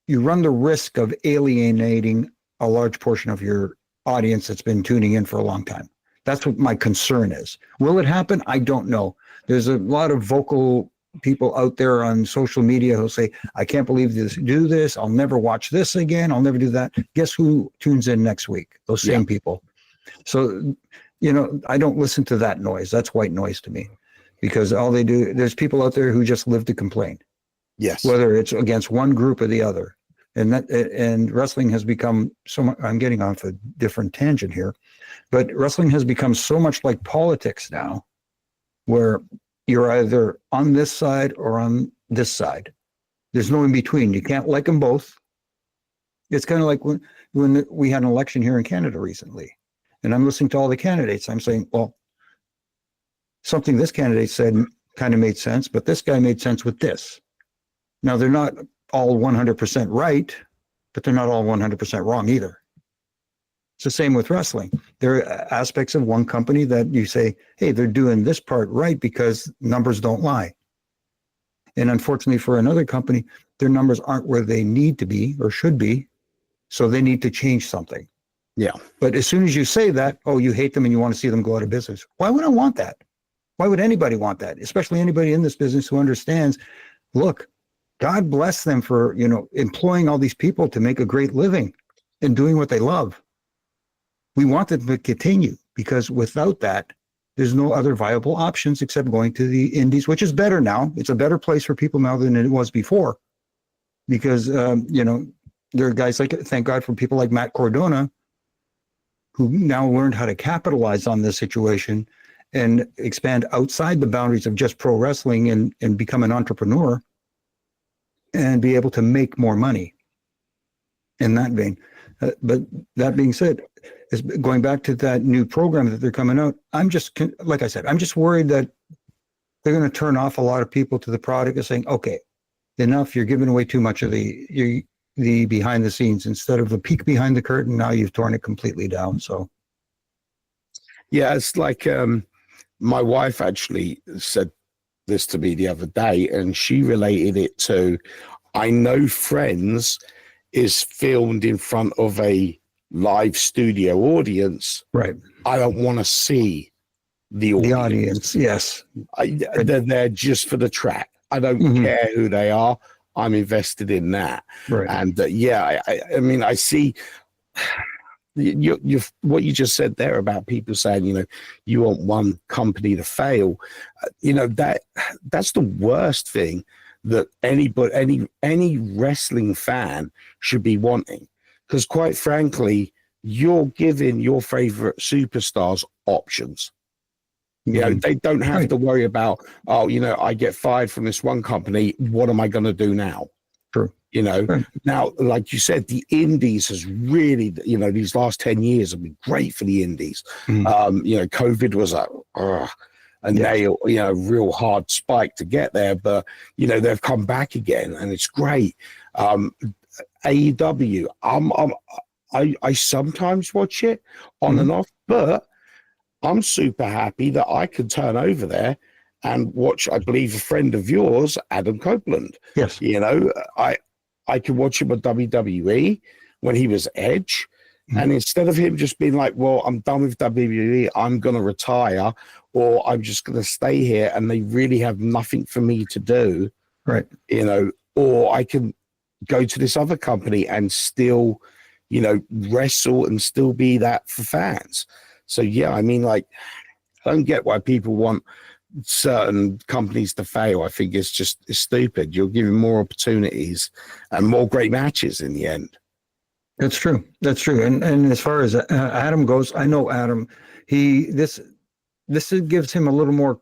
you run the risk of alienating a large portion of your audience that's been tuning in for a long time. That's what my concern is. Will it happen? I don't know. There's a lot of vocal people out there on social media who say, I can't believe this, do this. I'll never watch this again. I'll never do that. Guess who tunes in next week? Those same people. So, I don't listen to that noise. That's white noise to me, because all they do, there's people out there who just live to complain. Yes. Whether it's against one group or the other. And wrestling has become so much, I'm getting off a different tangent here, but wrestling has become so much like politics now, where you're either on this side or on this side. There's no in between. You can't like them both. It's kind of like when we had an election here in Canada recently, and I'm listening to all the candidates. I'm saying, well, something this candidate said kind of made sense, but this guy made sense with this. Now, they're not all 100% right, but they're not all 100% wrong either. It's the same with wrestling. There are aspects of one company that you say, hey, they're doing this part right because numbers don't lie. And unfortunately for another company, their numbers aren't where they need to be or should be, so they need to change something. Yeah. But as soon as you say that, oh, you hate them and you want to see them go out of business. Why would I want that? Why would anybody want that? Especially anybody in this business who understands, look, God bless them for, employing all these people to make a great living and doing what they love. We want them to continue, because without that, there's no other viable options except going to the indies, which is better now. It's a better place for people now than it was before, because, there are guys like, thank God for people like Matt Cardona, who now learned how to capitalize on this situation and expand outside the boundaries of just pro wrestling and become an entrepreneur and be able to make more money in that vein. But that being said, going back to that new program that they're coming out, like I said, I'm just worried that they're going to turn off a lot of people to the product and saying, okay, enough, you're giving away too much of the behind the scenes. Instead of the peek behind the curtain, now you've torn it completely down. So yeah, it's like my wife actually said this to me the other day, and she related it to, I know Friends is filmed in front of a live studio audience. Right. I don't want to see the audience. The audience, yes. They're there just for the track. I don't care who they are. I'm invested in that. Right. And I mean, I see you what you just said there about people saying, you want one company to fail. That's the worst thing that any wrestling fan should be wanting, because quite frankly, you're giving your favorite superstars options. They don't have to worry about, I get fired from this one company. What am I going to do now? True. Now, like you said, the indies has really, these last 10 years have been great for the indies. COVID was a real hard spike to get there, but, they've come back again and it's great. AEW, I sometimes watch it on and off, but I'm super happy that I could turn over there and watch, I believe, a friend of yours, Adam Copeland. Yes. I could watch him on WWE when he was Edge. And instead of him just being like, well, I'm done with WWE, I'm going to retire, or I'm just going to stay here and they really have nothing for me to do. Right. Or I can go to this other company and still, wrestle and still be that for fans. So, yeah, I mean, I don't get why people want certain companies to fail. I think it's stupid. You're giving more opportunities and more great matches in the end. That's true. That's true. And as far as Adam goes, I know Adam, this gives him a little more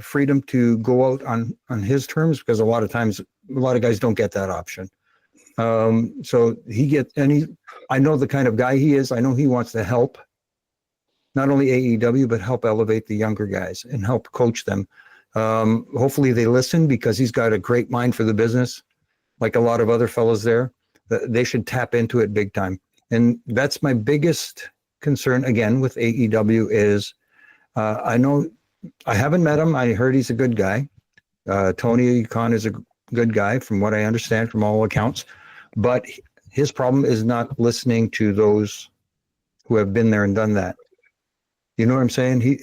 freedom to go out on his terms, because a lot of times, a lot of guys don't get that option. So I know the kind of guy he is. I know he wants to help not only AEW, but help elevate the younger guys and help coach them. Hopefully they listen, because he's got a great mind for the business, like a lot of other fellows there. They should tap into it big time. And that's my biggest concern, again, with AEW is I know I haven't met him. I heard he's a good guy. Tony Khan is a good guy, from what I understand, from all accounts. But his problem is not listening to those who have been there and done that. You know what I'm saying? He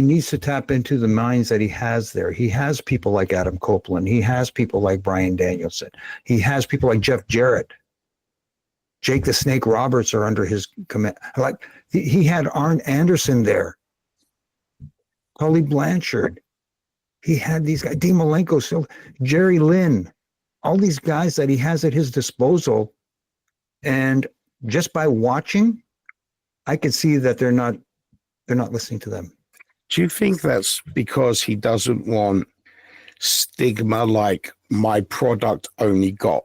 needs to tap into the minds that he has there. He has people like Adam Copeland. He has people like Bryan Danielson. He has people like Jeff Jarrett. Jake the Snake Roberts are under his command. Like he had Arn Anderson there. Tully Blanchard. He had these guys, Dean Malenko, Jerry Lynn, all these guys that he has at his disposal. And just by watching, I could see that they're not listening to them. Do you think that's because he doesn't want stigma, like my product only got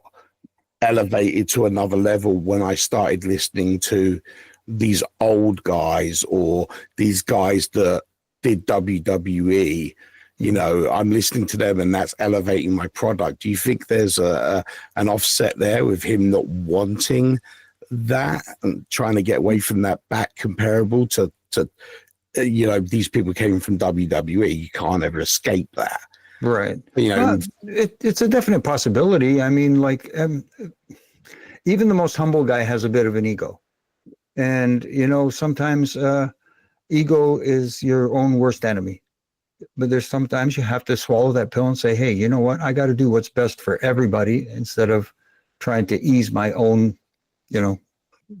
elevated to another level when I started listening to these old guys or these guys that did WWE? You know, I'm listening to them and that's elevating my product. Do you think there's an offset there with him not wanting that and trying to get away from that back comparable to you know, these people came from WWE? You can't ever escape that. Right. You know, it's a definite possibility. I mean, like, even the most humble guy has a bit of an ego. And, you know, sometimes ego is your own worst enemy. But there's sometimes you have to swallow that pill and say, hey, you know what? I got to do what's best for everybody instead of trying to ease my own, you know,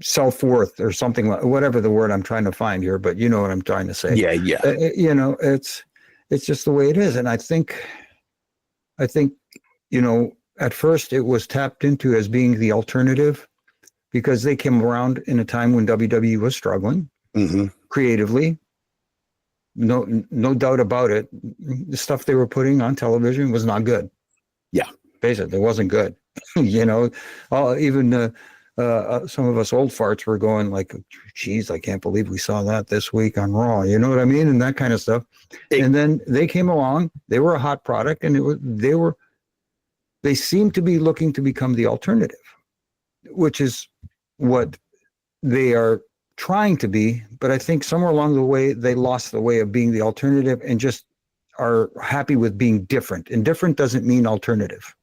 self-worth or something, like whatever the word I'm trying to find here. But you know what I'm trying to say. Yeah. You know, it's just the way it is. And I think, you know, at first it was tapped into as being the alternative because they came around in a time when WWE was struggling creatively. No doubt about it. The stuff they were putting on television was not good. Yeah. Basically, it wasn't good. You know, even some of us old farts were going like, geez, I can't believe we saw that this week on Raw. You know what I mean? And that kind of stuff. And then they came along. They were a hot product, and they seemed to be looking to become the alternative, which is what they are trying to be. But I think somewhere along the way, they lost the way of being the alternative and just are happy with being different. And different doesn't mean alternative.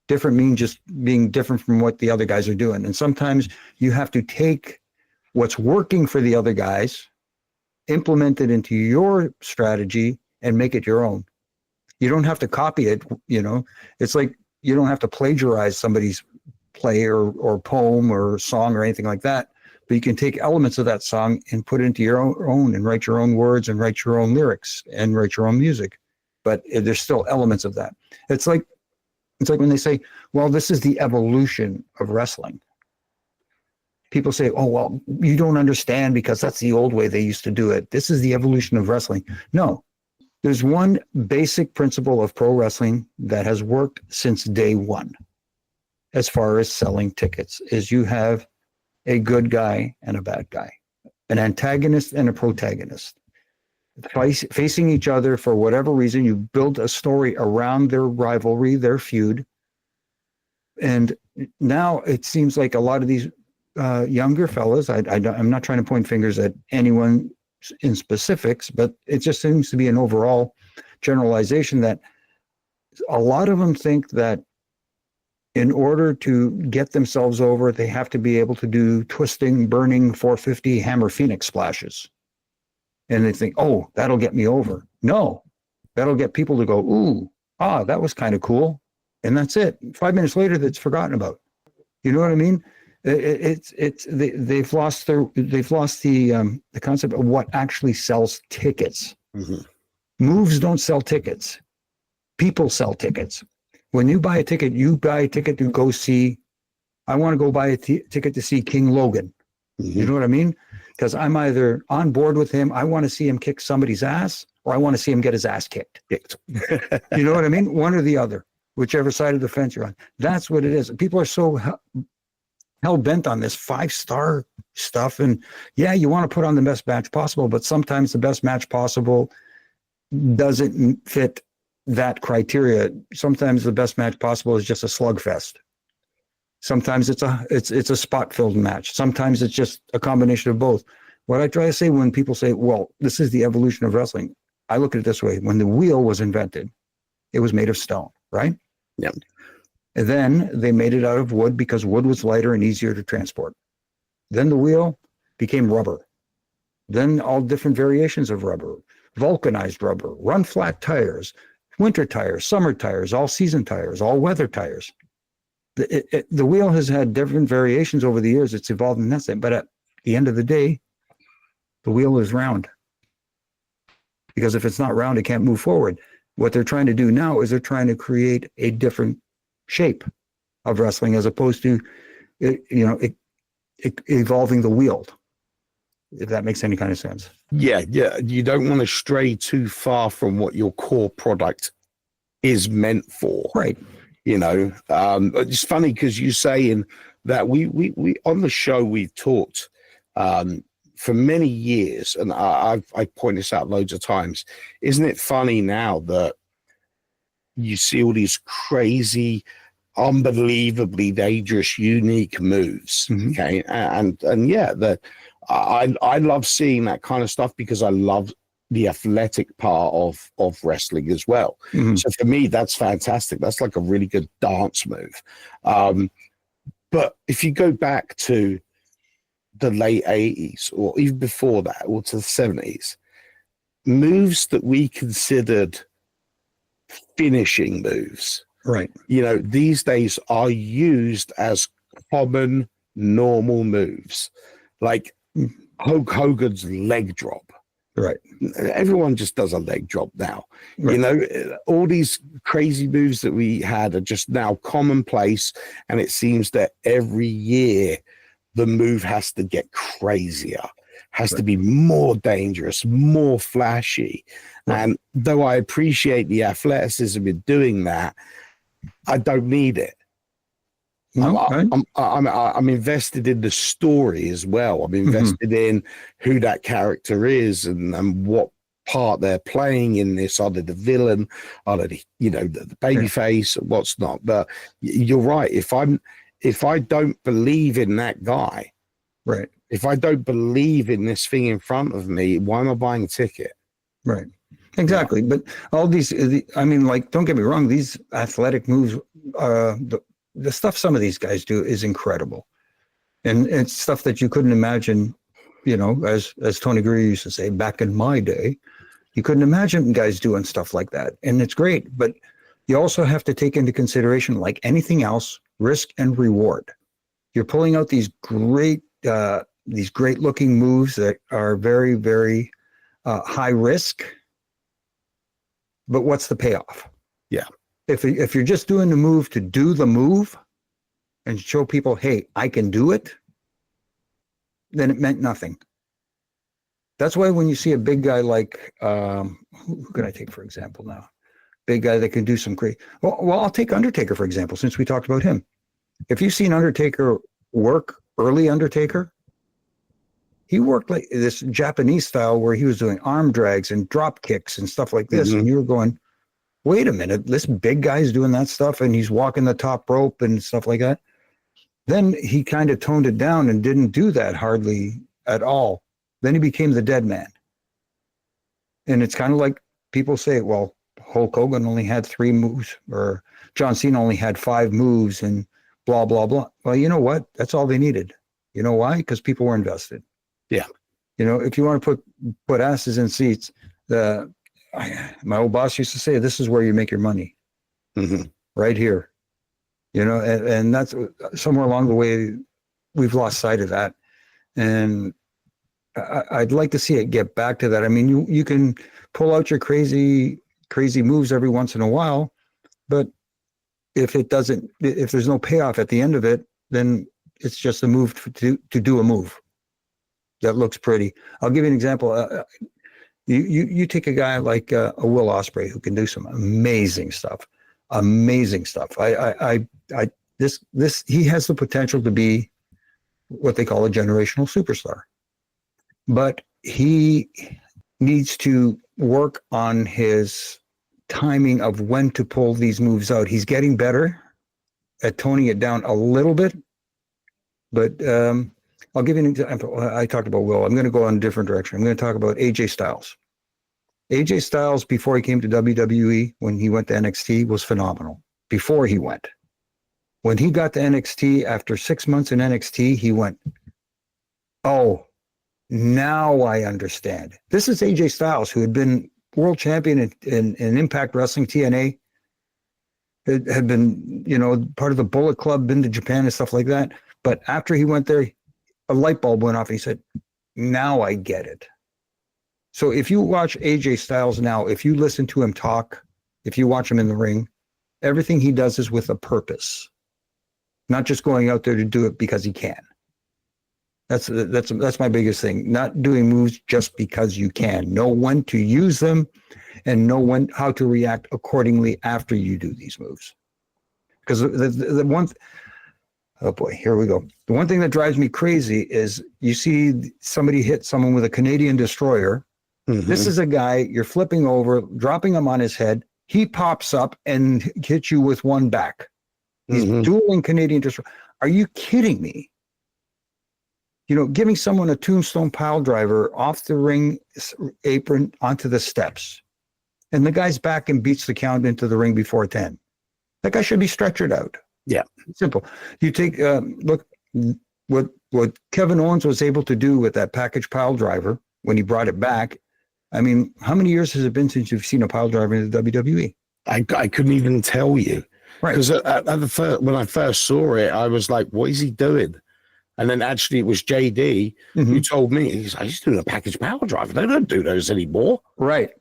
Different means just being different from what the other guys are doing. And sometimes you have to take what's working for the other guys, implement it into your strategy, and make it your own. You don't have to copy it. You know, it's like you don't have to plagiarize somebody's play or poem or song or anything like that. But you can take elements of that song and put it into your own and write your own words and write your own lyrics and write your own music. But there's still elements of that. It's like when they say, well, this is the evolution of wrestling. People say, oh, well, you don't understand because that's the old way they used to do it. This is the evolution of wrestling. No, there's one basic principle of pro wrestling that has worked since day one as far as selling tickets is you have a good guy and a bad guy, an antagonist and a protagonist. Facing each other for whatever reason, you build a story around their rivalry, their feud. And now it seems like a lot of these younger fellas, I'm not trying to point fingers at anyone in specifics, but it just seems to be an overall generalization that a lot of them think that in order to get themselves over, they have to be able to do twisting, burning, 450 hammer phoenix splashes. And they think, oh, that'll get me over. No, that'll get people to go, ooh, that was kind of cool. And that's it. 5 minutes later, that's forgotten about. You know what I mean? They've lost the concept of what actually sells tickets. Moves don't sell tickets. People sell tickets. When you buy a ticket to go see, I want to go buy a ticket to see King Logan. You know what I mean? Because I'm either on board with him, I want to see him kick somebody's ass, or I want to see him get his ass kicked. You know what I mean? One or the other, whichever side of the fence you're on. That's what it is. People are so hell-bent on this 5-star stuff. And yeah, you want to put on the best match possible, but sometimes the best match possible doesn't fit that criteria. Sometimes the best match possible is just a slugfest. Sometimes it's a spot-filled match. Sometimes it's just a combination of both. What I try to say when people say, well, this is the evolution of wrestling, I look at it this way. When the wheel was invented, it was made of stone, right? Yep. And then they made it out of wood because wood was lighter and easier to transport. Then the wheel became rubber. Then all different variations of rubber, vulcanized rubber, run flat tires, winter tires, summer tires, all season tires, all weather tires. The wheel has had different variations over the years. It's evolved in that sense. But at the end of the day, the wheel is round. Because if it's not round, it can't move forward. What they're trying to do now is they're trying to create a different shape of wrestling as opposed to, evolving the wheel, if that makes any kind of sense. Yeah. You don't want to stray too far from what your core product is meant for. Right. It's funny because you saying that we on the show we've talked for many years, and I point this out loads of times. Isn't it funny now that you see all these crazy, unbelievably dangerous, unique moves? Mm-hmm. Okay, and yeah, that I love seeing that kind of stuff because I love the athletic part of wrestling as well. Mm-hmm. So for me, that's fantastic. That's like a really good dance move. But if you go back to the late 80s or even before that, or to the 70s, moves that we considered finishing moves, Right. These days are used as common, normal moves. Like Hulk Hogan's leg drop. Right. Everyone just does a leg drop now. Right. All these crazy moves that we had are just now commonplace. And it seems that every year the move has to get crazier, has to be more dangerous, more flashy. Right. And though I appreciate the athleticism in doing that, I don't need it. No, I'm invested in the story as well. I'm invested in who that character is and what part they're playing in this. Are they the villain? Are they, the baby face? What's not? But you're right. If I don't believe in that guy, right. If I don't believe in this thing in front of me, why am I buying a ticket? Right. Exactly. Yeah. But all these, don't get me wrong. These athletic moves, the stuff some of these guys do is incredible, and it's stuff that you couldn't imagine. As Tony Greer used to say, back in my day, you couldn't imagine guys doing stuff like that, and it's great. But you also have to take into consideration, like anything else, risk and reward. You're pulling out these great looking moves that are very, very high risk. But what's the payoff? Yeah. If you're just doing the move to do the move and show people, hey, I can do it, then it meant nothing. That's why when you see a big guy like, who can I take for example now? Big guy that can do some great. Well, I'll take Undertaker for example, since we talked about him. If you've seen Undertaker work, early Undertaker, he worked like this Japanese style where he was doing arm drags and drop kicks and stuff like this. Mm-hmm. And you were going, wait a minute, this big guy's doing that stuff and he's walking the top rope and stuff like that. Then he kind of toned it down and didn't do that hardly at all. Then he became the dead man. And it's kind of like people say, well, Hulk Hogan only had 3 moves, or John Cena only had 5 moves and blah, blah, blah. Well, you know what? That's all they needed. You know why? Because people were invested. Yeah. If you want to put asses in seats, my old boss used to say, this is where you make your money. Mm-hmm. Right here. And that's somewhere along the way, we've lost sight of that. And I'd like to see it get back to that. I mean, you can pull out your crazy moves every once in a while, but if there's no payoff at the end of it, then it's just a move to do a move that looks pretty. I'll give you an example. You take a guy like a Will Ospreay who can do some amazing stuff. He has the potential to be what they call a generational superstar, but he needs to work on his timing of when to pull these moves out. He's getting better at toning it down a little bit, but I'll give you an example. I talked about Will. I'm going to go on a different direction. I'm going to talk about AJ Styles. AJ Styles, before he came to WWE, when he went to NXT, was phenomenal. Before he went. When he got to NXT, after 6 months in NXT, he went, oh, now I understand. This is AJ Styles, who had been world champion in Impact Wrestling, TNA, had been, part of the Bullet Club, been to Japan and stuff like that. But after he went there, a light bulb went off. And he said, now I get it. So if you watch AJ Styles now, if you listen to him talk, if you watch him in the ring, everything he does is with a purpose, not just going out there to do it because he can. That's my biggest thing. Not doing moves just because you can. Know when to use them and know how to react accordingly after you do these moves. Because the one, oh boy, here we go. The one thing that drives me crazy is you see somebody hit someone with a Canadian destroyer. Mm-hmm. This is a guy you're flipping over, dropping him on his head. He pops up and hits you with one back. He's dueling Canadian destroyer. Are you kidding me? Giving someone a tombstone pile driver off the ring apron onto the steps. And the guy's back and beats the count into the ring before 10. That guy should be stretchered out. Yeah. Simple. You take, look, what Kevin Owens was able to do with that package pile driver when he brought it back. I mean, how many years has it been since you've seen a pile driver in the WWE? I couldn't even tell you. Right. Because when I first saw it, I was like, what is he doing? And then actually it was JD who told me, he's doing a package power driver. They don't do those anymore. Right.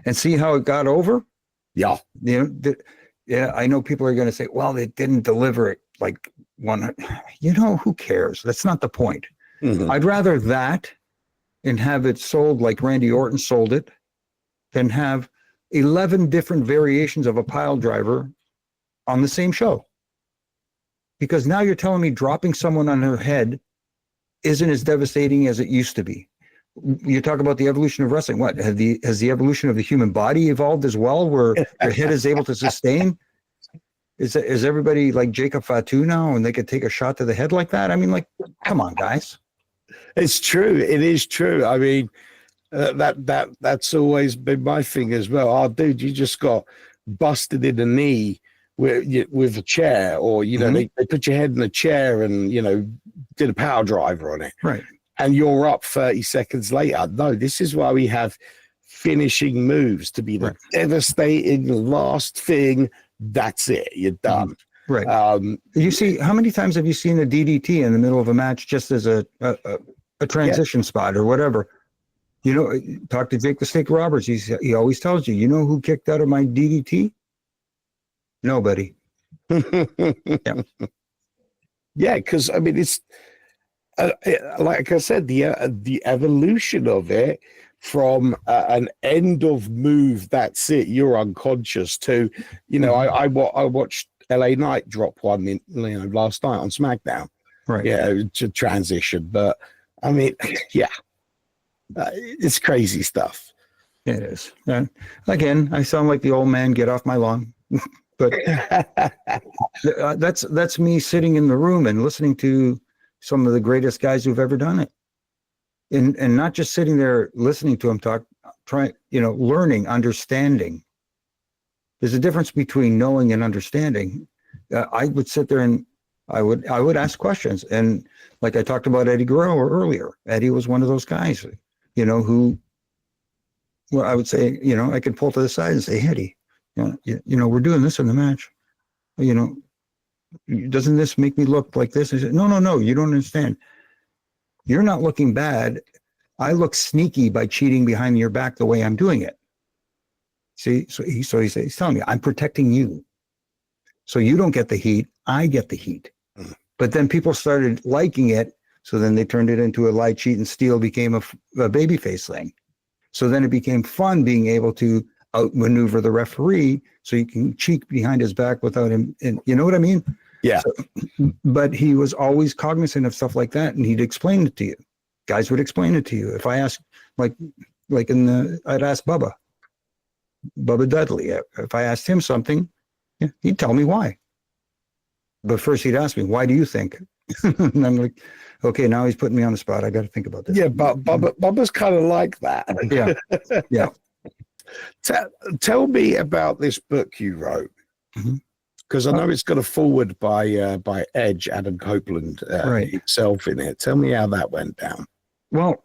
And see how it got over? Yeah. Yeah, I know people are going to say, well, they didn't deliver it like one. Who cares? That's not the point. Mm-hmm. I'd rather that and have it sold like Randy Orton sold it than have 11 different variations of a pile driver on the same show. Because now you're telling me dropping someone on her head isn't as devastating as it used to be. You talk about the evolution of wrestling. What has the evolution of the human body evolved as well, where your head is able to sustain? Is everybody like Jacob Fatu now, and they could take a shot to the head like that? I mean, like, come on, guys. It's true. It is true. I mean, that's always been my thing as well. Oh, dude, you just got busted in the knee with a chair, or they put your head in a chair and did a power driver on it, right? And you're up 30 seconds later. No, this is why we have finishing moves to be the devastating last thing. That's it. You're done. Right. You see, how many times have you seen a DDT in the middle of a match just as a transition spot or whatever? Talk to Jake the Snake Roberts. He always tells you, who kicked out of my DDT? Nobody. Yeah, because I mean, it's like I said, the evolution of it from an end of move, that's it, you're unconscious, to I watched LA Knight drop one in last night on SmackDown, right? Yeah, to transition, but I mean, yeah, it's crazy stuff. It is. Again, I sound like the old man. Get off my lawn. But that's me sitting in the room and listening to some of the greatest guys who've ever done it, and not just sitting there listening to them talk, learning, understanding. There's a difference between knowing and understanding. I would sit there and I would ask questions, and like I talked about Eddie Guerrero earlier. Eddie was one of those guys, who, well, I would say, I could pull to the side and say, Eddie, we're doing this in the match. Doesn't this make me look like this? I said, no, you don't understand. You're not looking bad. I look sneaky by cheating behind your back the way I'm doing it. See, he's telling me, I'm protecting you. So you don't get the heat, I get the heat. Mm-hmm. But then people started liking it, so then they turned it into a lie, cheat, and steal, became a babyface thing. So then it became fun being able to outmaneuver the referee so you can cheat behind his back without him. And you know what I mean? Yeah. So, but he was always cognizant of stuff like that, and he'd explain it to you. Guys would explain it to you. If I asked, I'd ask Bubba Dudley. If I asked him something, he'd tell me why. But first he'd ask me, why do you think? And I'm like, okay, now he's putting me on the spot. I got to think about this. Yeah, but Bubba's kind of like that. Yeah. Yeah. Tell me about this book you wrote, because I know it's got a foreword by Edge, Adam Copeland himself in it. Tell me how that went down. Well,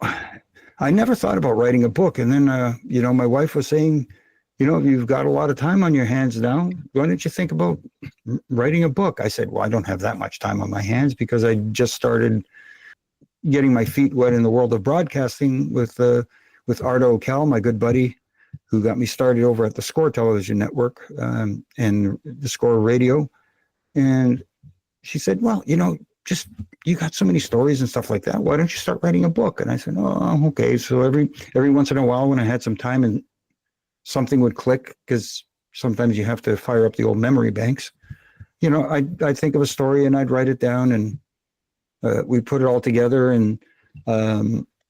I never thought about writing a book. And then, you know, my wife was saying, you know, you've got a lot of time on your hands now. Why don't you think about writing a book? I said, well, I don't have that much time on my hands because I just started getting my feet wet in the world of broadcasting with Ardo O'Cal, my good buddy, who got me started over at the Score Television Network and the Score Radio. And she said, well, you know, just you got so many stories and stuff like that. Why don't you start writing a book? And I said, oh, okay. So every once in a while when I had some time and something would click, because sometimes you have to fire up the old memory banks, you know, I'd think of a story and I'd write it down, and we put it all together. And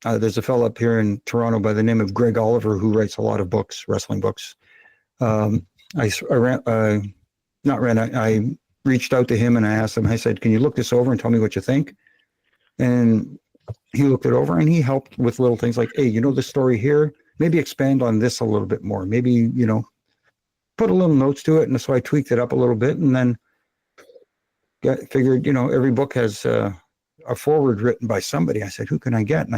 there's a fellow up here in Toronto by the name of Greg Oliver who writes a lot of books, wrestling books. I reached out to him and I asked him, I said, can you look this over and tell me what you think? And he looked it over and he helped with little things like, hey, you know, this story here, maybe expand on this a little bit more. Maybe, you know, put a little notes to it. And so I tweaked it up a little bit, and then figured, you know, every book has a foreword written by somebody. I said, who can I get? And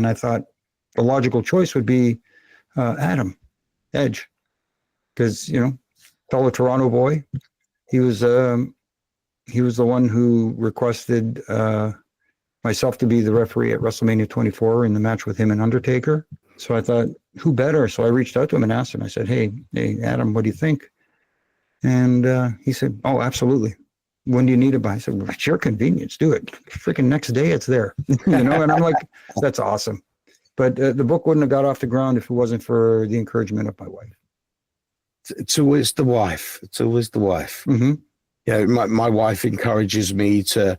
I thought the logical choice would be Adam Edge, because, you know, fellow Toronto boy, he was the one who requested myself to be the referee at WrestleMania 24 in the match with him and Undertaker. So I thought, who better? So I reached out to him and asked him, I said, hey, Adam, what do you think? And he said, oh, absolutely. When do you need it by? I said, well, at your convenience, do it. Freaking next day it's there. You know, and I'm like, that's awesome. But the book wouldn't have got off the ground if it wasn't for the encouragement of my wife. It's always the wife. It's always the wife. Mm-hmm. Yeah, my wife encourages me to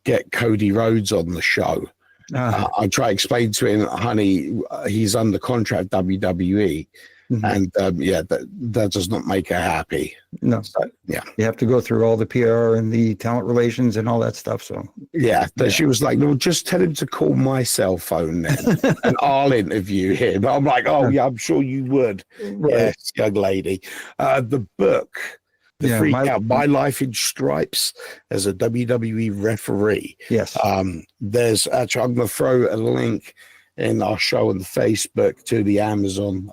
get Cody Rhodes on the show. I try to explain to him, honey, he's under contract WWE. Mm-hmm. And that does not make her happy. No. So, yeah. You have to go through all the PR and the talent relations and all that stuff. So yeah. She was like, no, just tell him to call my cell phone then and I'll interview him. I'm like, oh yeah, I'm sure you would. Right. Yes, young lady. The book, My Life in Stripes as a WWE referee. Yes. There's actually, I'm going to throw a link in our show on the Facebook to the Amazon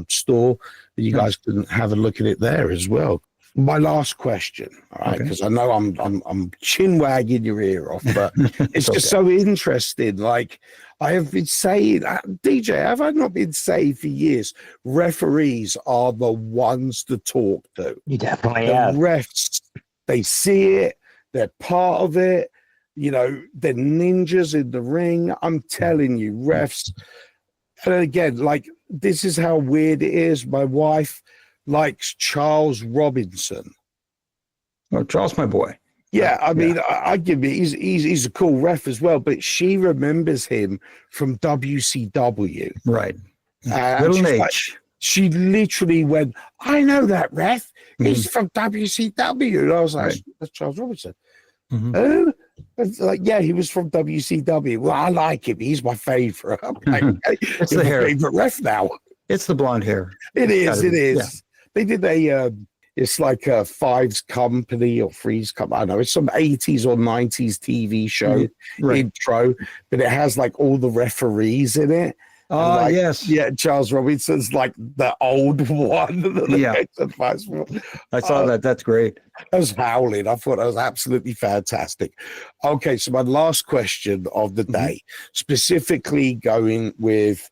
store. You guys can have a look at it there as well. My last question, all right, because I know I'm chin wagging your ear off, but it's just so interesting. Like I have been saying, DJ, have I not been saying for years, referees are the ones to talk to. You definitely have. Refs, they see it, they're part of it. You know, they're ninjas in the ring. I'm telling you, refs. And again, like, this is how weird it is. My wife likes Charles Robinson. Oh, Charles, my boy. Yeah, I mean, I give it. He's a cool ref as well, but she remembers him from WCW. Right. Little H. She literally went, I know that ref. He's from WCW. And I was like, that's Charles Robinson. Mm-hmm. It's like, yeah, he was from WCW. Well, I like him. He's my favorite. I'm like, it's the hair. Favorite ref now. It's the blonde hair. It is. Yeah. They did it's like a Fives Company or Threes Company. I don't know. It's some 80s or 90s TV show intro, but it has like all the referees in it. Oh, yes. Yeah, Charles Robinson's like the old one. Yeah. I saw that. That's great. I was howling. I thought that was absolutely fantastic. Okay, so my last question of the day, specifically going with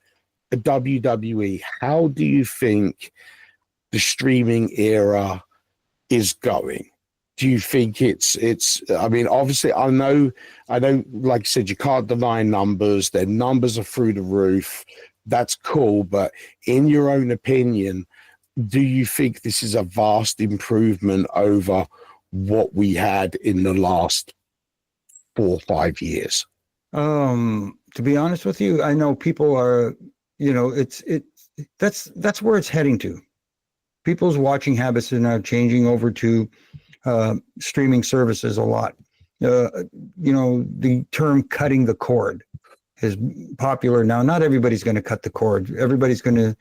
the WWE, how do you think the streaming era is going? Do you think it's I mean, obviously I know, like I said, you can't deny numbers. Their numbers are through the roof. That's cool. But in your own opinion, do you think this is a vast improvement over what we had in the last 4 or 5 years? To be honest with you, I know people are, you know, that's where it's heading to. People's watching habits are now changing over to streaming services a lot. the term cutting the cord is popular now. Not everybody's going to cut the cord. Everybody's going to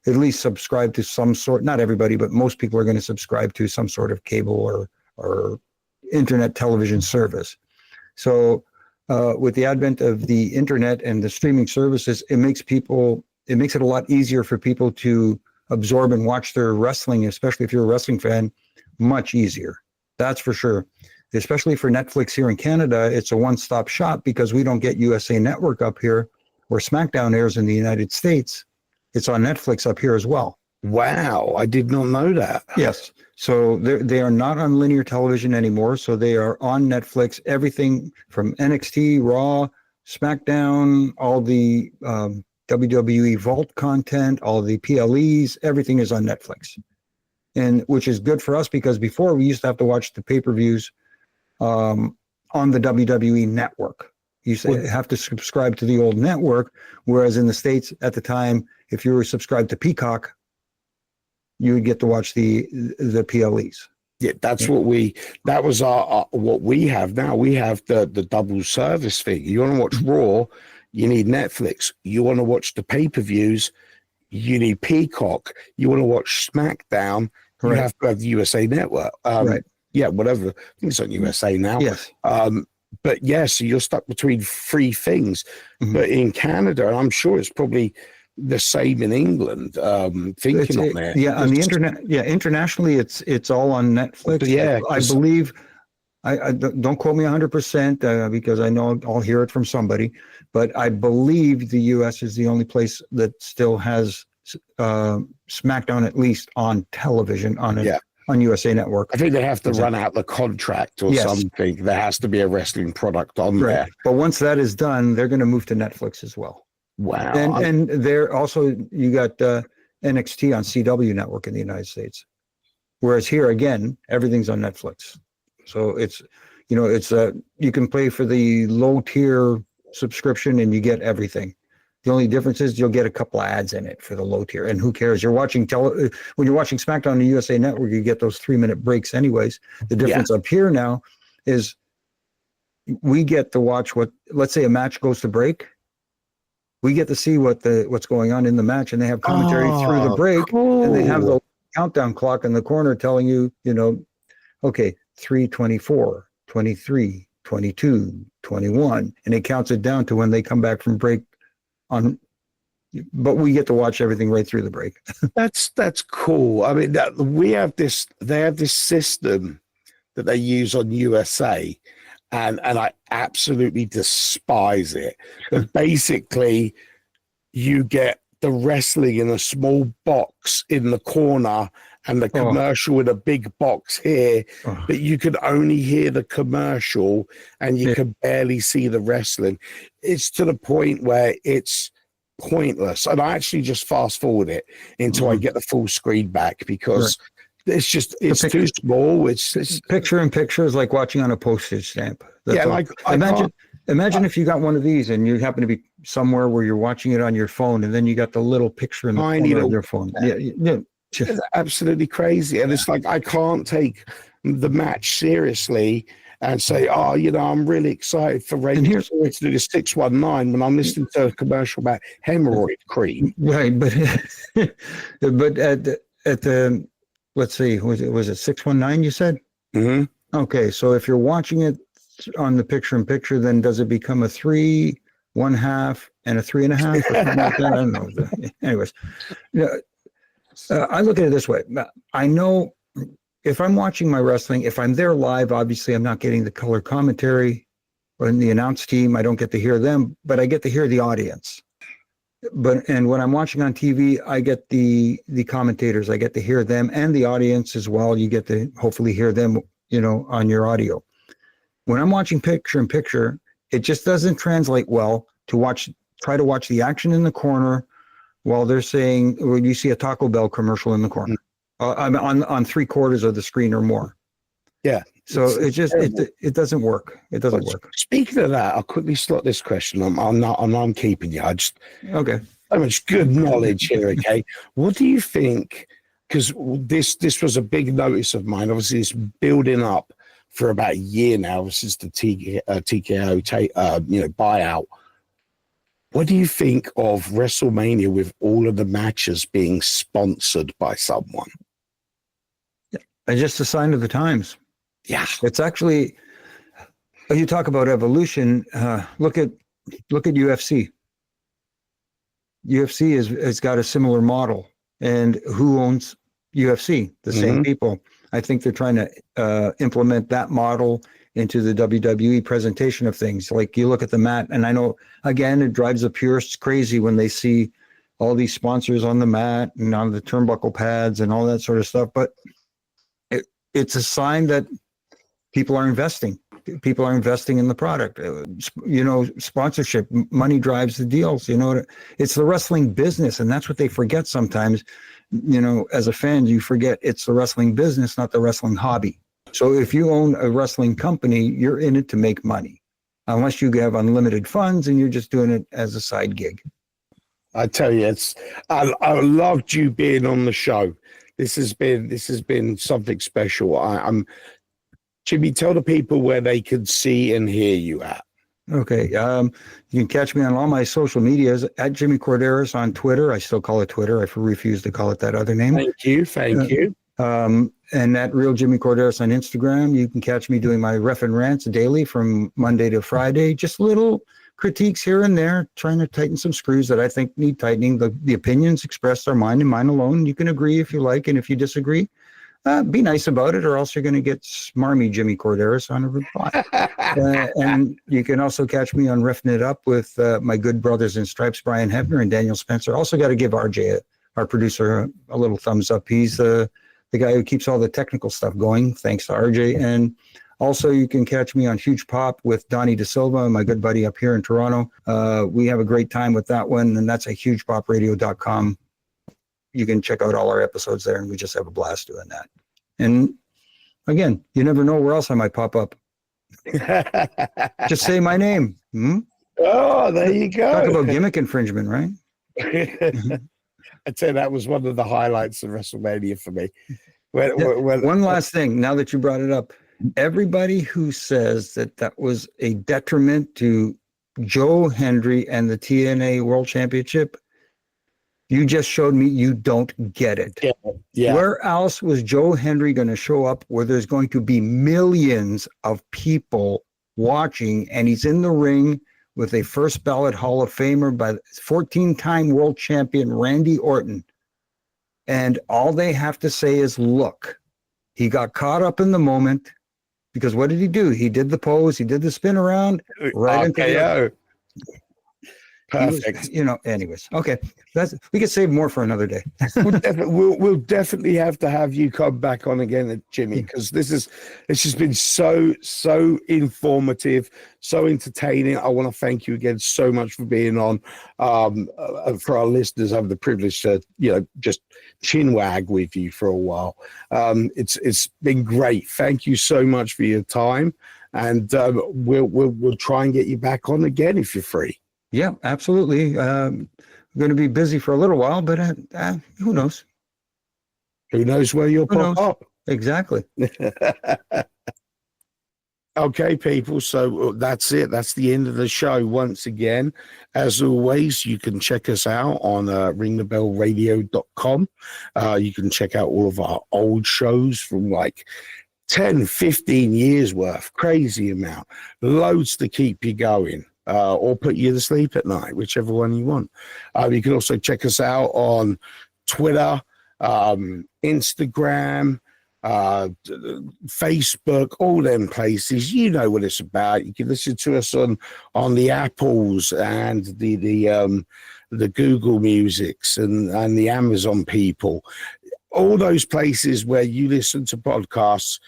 at least subscribe to some sort, not everybody, but most people are going to subscribe to some sort of cable or internet television service. So with the advent of the internet and the streaming services, it makes it a lot easier for people to absorb and watch their wrestling, especially if you're a wrestling fan, much easier. That's for sure. Especially for Netflix here in Canada, it's a one-stop shop because we don't get USA Network up here where SmackDown airs in the United States. It's on Netflix up here as well. Wow, I did not know that. Yes. So they are not on linear television anymore. So they are on Netflix. Everything from NXT, Raw, SmackDown, all the WWE Vault content, all the PLEs, everything is on Netflix. And which is good for us because before we used to have to watch the pay-per-views on the WWE network. You have to subscribe to the old network, whereas in the States at the time, if you were subscribed to Peacock, you would get to watch the PLEs. Yeah, that was our what we have now. We have the double service thing. You want to watch Raw, you need Netflix. You want to watch the pay-per-views, you need Peacock. You want to watch SmackDown, you have to have the USA Network. Right. Yeah, whatever. I think it's on USA now. Yes. But yeah, so you're stuck between three things. Mm-hmm. But in Canada, and I'm sure it's probably the same in England, thinking on there. Yeah, on the internet. Yeah, internationally, it's all on Netflix. Yeah, I believe. I don't quote me 100% because I know I'll hear it from somebody, but I believe the U.S. is the only place that still has SmackDown at least on television on USA Network. I think they have to run out the contract or something. There has to be a wrestling product on there. But once that is done, they're going to move to Netflix as well. Wow. And they're also, you got NXT on CW Network in the United States. Whereas here, again, everything's on Netflix. So it's you can pay for the low tier subscription and you get everything. The only difference is you'll get a couple of ads in it for the low tier, and who cares? You're watching when you're watching SmackDown on the USA Network, you get those 3-minute breaks anyways. The difference up here now is we get to watch let's say a match goes to break. We get to see what's going on in the match, and they have commentary through the break, and they have the countdown clock in the corner telling you, okay, 3:24, 23, 22, 21, and it counts it down to when they come back from break. But we get to watch everything right through the break. That's cool. I mean, they have this system that they use on USA, and I absolutely despise it. But basically, you get the wrestling in a small box in the corner and the commercial in a big box here, but you can only hear the commercial and you can barely see the wrestling. It's to the point where it's pointless. And I actually just fast forward it until I get the full screen back because it's too small. It's picture in picture is like watching on a postage stamp. That's imagine if you got one of these and you happen to be somewhere where you're watching it on your phone and then you got the little picture in the corner of your phone. Yeah. It's absolutely crazy. And it's like, I can't take the match seriously and say, I'm really excited for Ray to do the 619 when I'm listening to a commercial about hemorrhoid cream. Right. But at the let's see, was it 619 you said? Mm-hmm. Okay. So if you're watching it on the picture in picture, then does it become a 3, 1/2, and a 3.5 or something like that? I don't know. Anyways. I look at it this way. I know if I'm watching my wrestling, if I'm there live, obviously I'm not getting the color commentary or the announce team. I don't get to hear them, but I get to hear the audience. And when I'm watching on TV, I get the commentators. I get to hear them and the audience as well. You get to hopefully hear them, on your audio. When I'm watching picture in picture, it just doesn't translate well to try to watch the action in the corner while they're saying, when you see a Taco Bell commercial in the corner, I'm on 3/4 of the screen or more. Yeah. So it doesn't work. It doesn't work. Speaking of that, I'll quickly slot this question. I'm keeping you. Okay. So much good knowledge here. Okay. What do you think? Because this was a big notice of mine. Obviously, it's building up for about a year now since the TKO buyout. What do you think of WrestleMania with all of the matches being sponsored by someone? It's just a sign of the times. Yeah. It's actually, you talk about evolution. Look at UFC. UFC has got a similar model. And who owns UFC? The same people. I think they're trying to implement that model into the WWE presentation of things. Like you look at the mat, and I know, again, it drives the purists crazy when they see all these sponsors on the mat and on the turnbuckle pads and all that sort of stuff. But it's a sign that people are investing. People are investing in the product. Sponsorship, money drives the deals. It's the wrestling business, and that's what they forget sometimes. As a fan, you forget it's the wrestling business, not the wrestling hobby. So if you own a wrestling company, you're in it to make money, unless you have unlimited funds and you're just doing it as a side gig. I tell you, I loved you being on the show. This has been something special. I'm Jimmy, tell the people where they can see and hear you at. Okay. You can catch me on all my social medias at Jimmy Korderas on Twitter. I still call it Twitter. I refuse to call it that other name. Thank you. And at Real Jimmy Korderas on Instagram. You can catch me doing my ref and rants daily from Monday to Friday. Just little critiques here and there, trying to tighten some screws that I think need tightening. The opinions expressed are mine and mine alone. You can agree if you like, and if you disagree, be nice about it, or else you're going to get smarmy Jimmy Korderas on a reply. And you can also catch me on Refin It Up with my good brothers in stripes, Brian Hebner and Daniel Spencer. Also got to give RJ, our producer, a little thumbs up. He's the guy who keeps all the technical stuff going, thanks to RJ. And also you can catch me on Huge Pop with Donnie DeSilva, my good buddy up here in Toronto. We have a great time with that one, and that's at hugepopradio.com. You can check out all our episodes there, and we just have a blast doing that. And again, you never know where else I might pop up. Just say my name. Oh, there you go. Talk about gimmick infringement, right? I'd say that was one of the highlights of WrestleMania for me. One last thing, now that you brought it up, everybody who says that was a detriment to Joe Hendry and the TNA World Championship, you just showed me you don't get it. Yeah. Where else was Joe Hendry going to show up where there's going to be millions of people watching, and he's in the ring with a first ballot Hall of Famer by 14-time world champion Randy Orton. And all they have to say is, look, he got caught up in the moment, because what did he do? He did the pose, he did the spin around, right into the... Perfect. Anyways, okay. We could save more for another day. We'll definitely have to have you come back on again, Jimmy, because it's just been so informative, so entertaining. I want to thank you again so much for being on. For our listeners, I have the privilege to just chinwag with you for a while. It's been great. Thank you so much for your time, and we'll try and get you back on again if you're free. Yeah, absolutely. I'm going to be busy for a little while, but who knows? Who knows where you'll pop up? Exactly. Okay, people. So that's it. That's the end of the show. Once again, as always, you can check us out on ringthebellradio.com. You can check out all of our old shows from like 10, 15 years worth. Crazy amount. Loads to keep you going. Or put you to sleep at night, whichever one you want. You can also check us out on Twitter, Instagram, Facebook, all them places. You know what it's about. You can listen to us on the Apples and the Google Musics and the Amazon people. All those places where you listen to podcasts,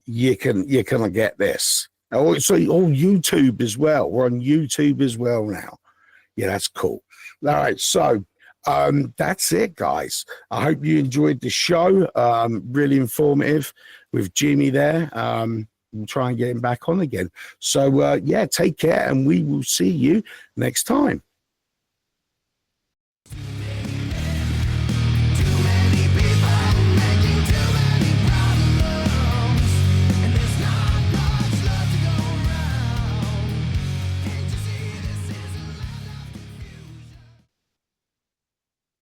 you can get this. Also, YouTube as well. We're on YouTube as well now. Yeah, that's cool. All right, so that's it, guys. I hope you enjoyed the show. Really informative with Jimmy there. We'll try and get him back on again. So, take care, and we will see you next time.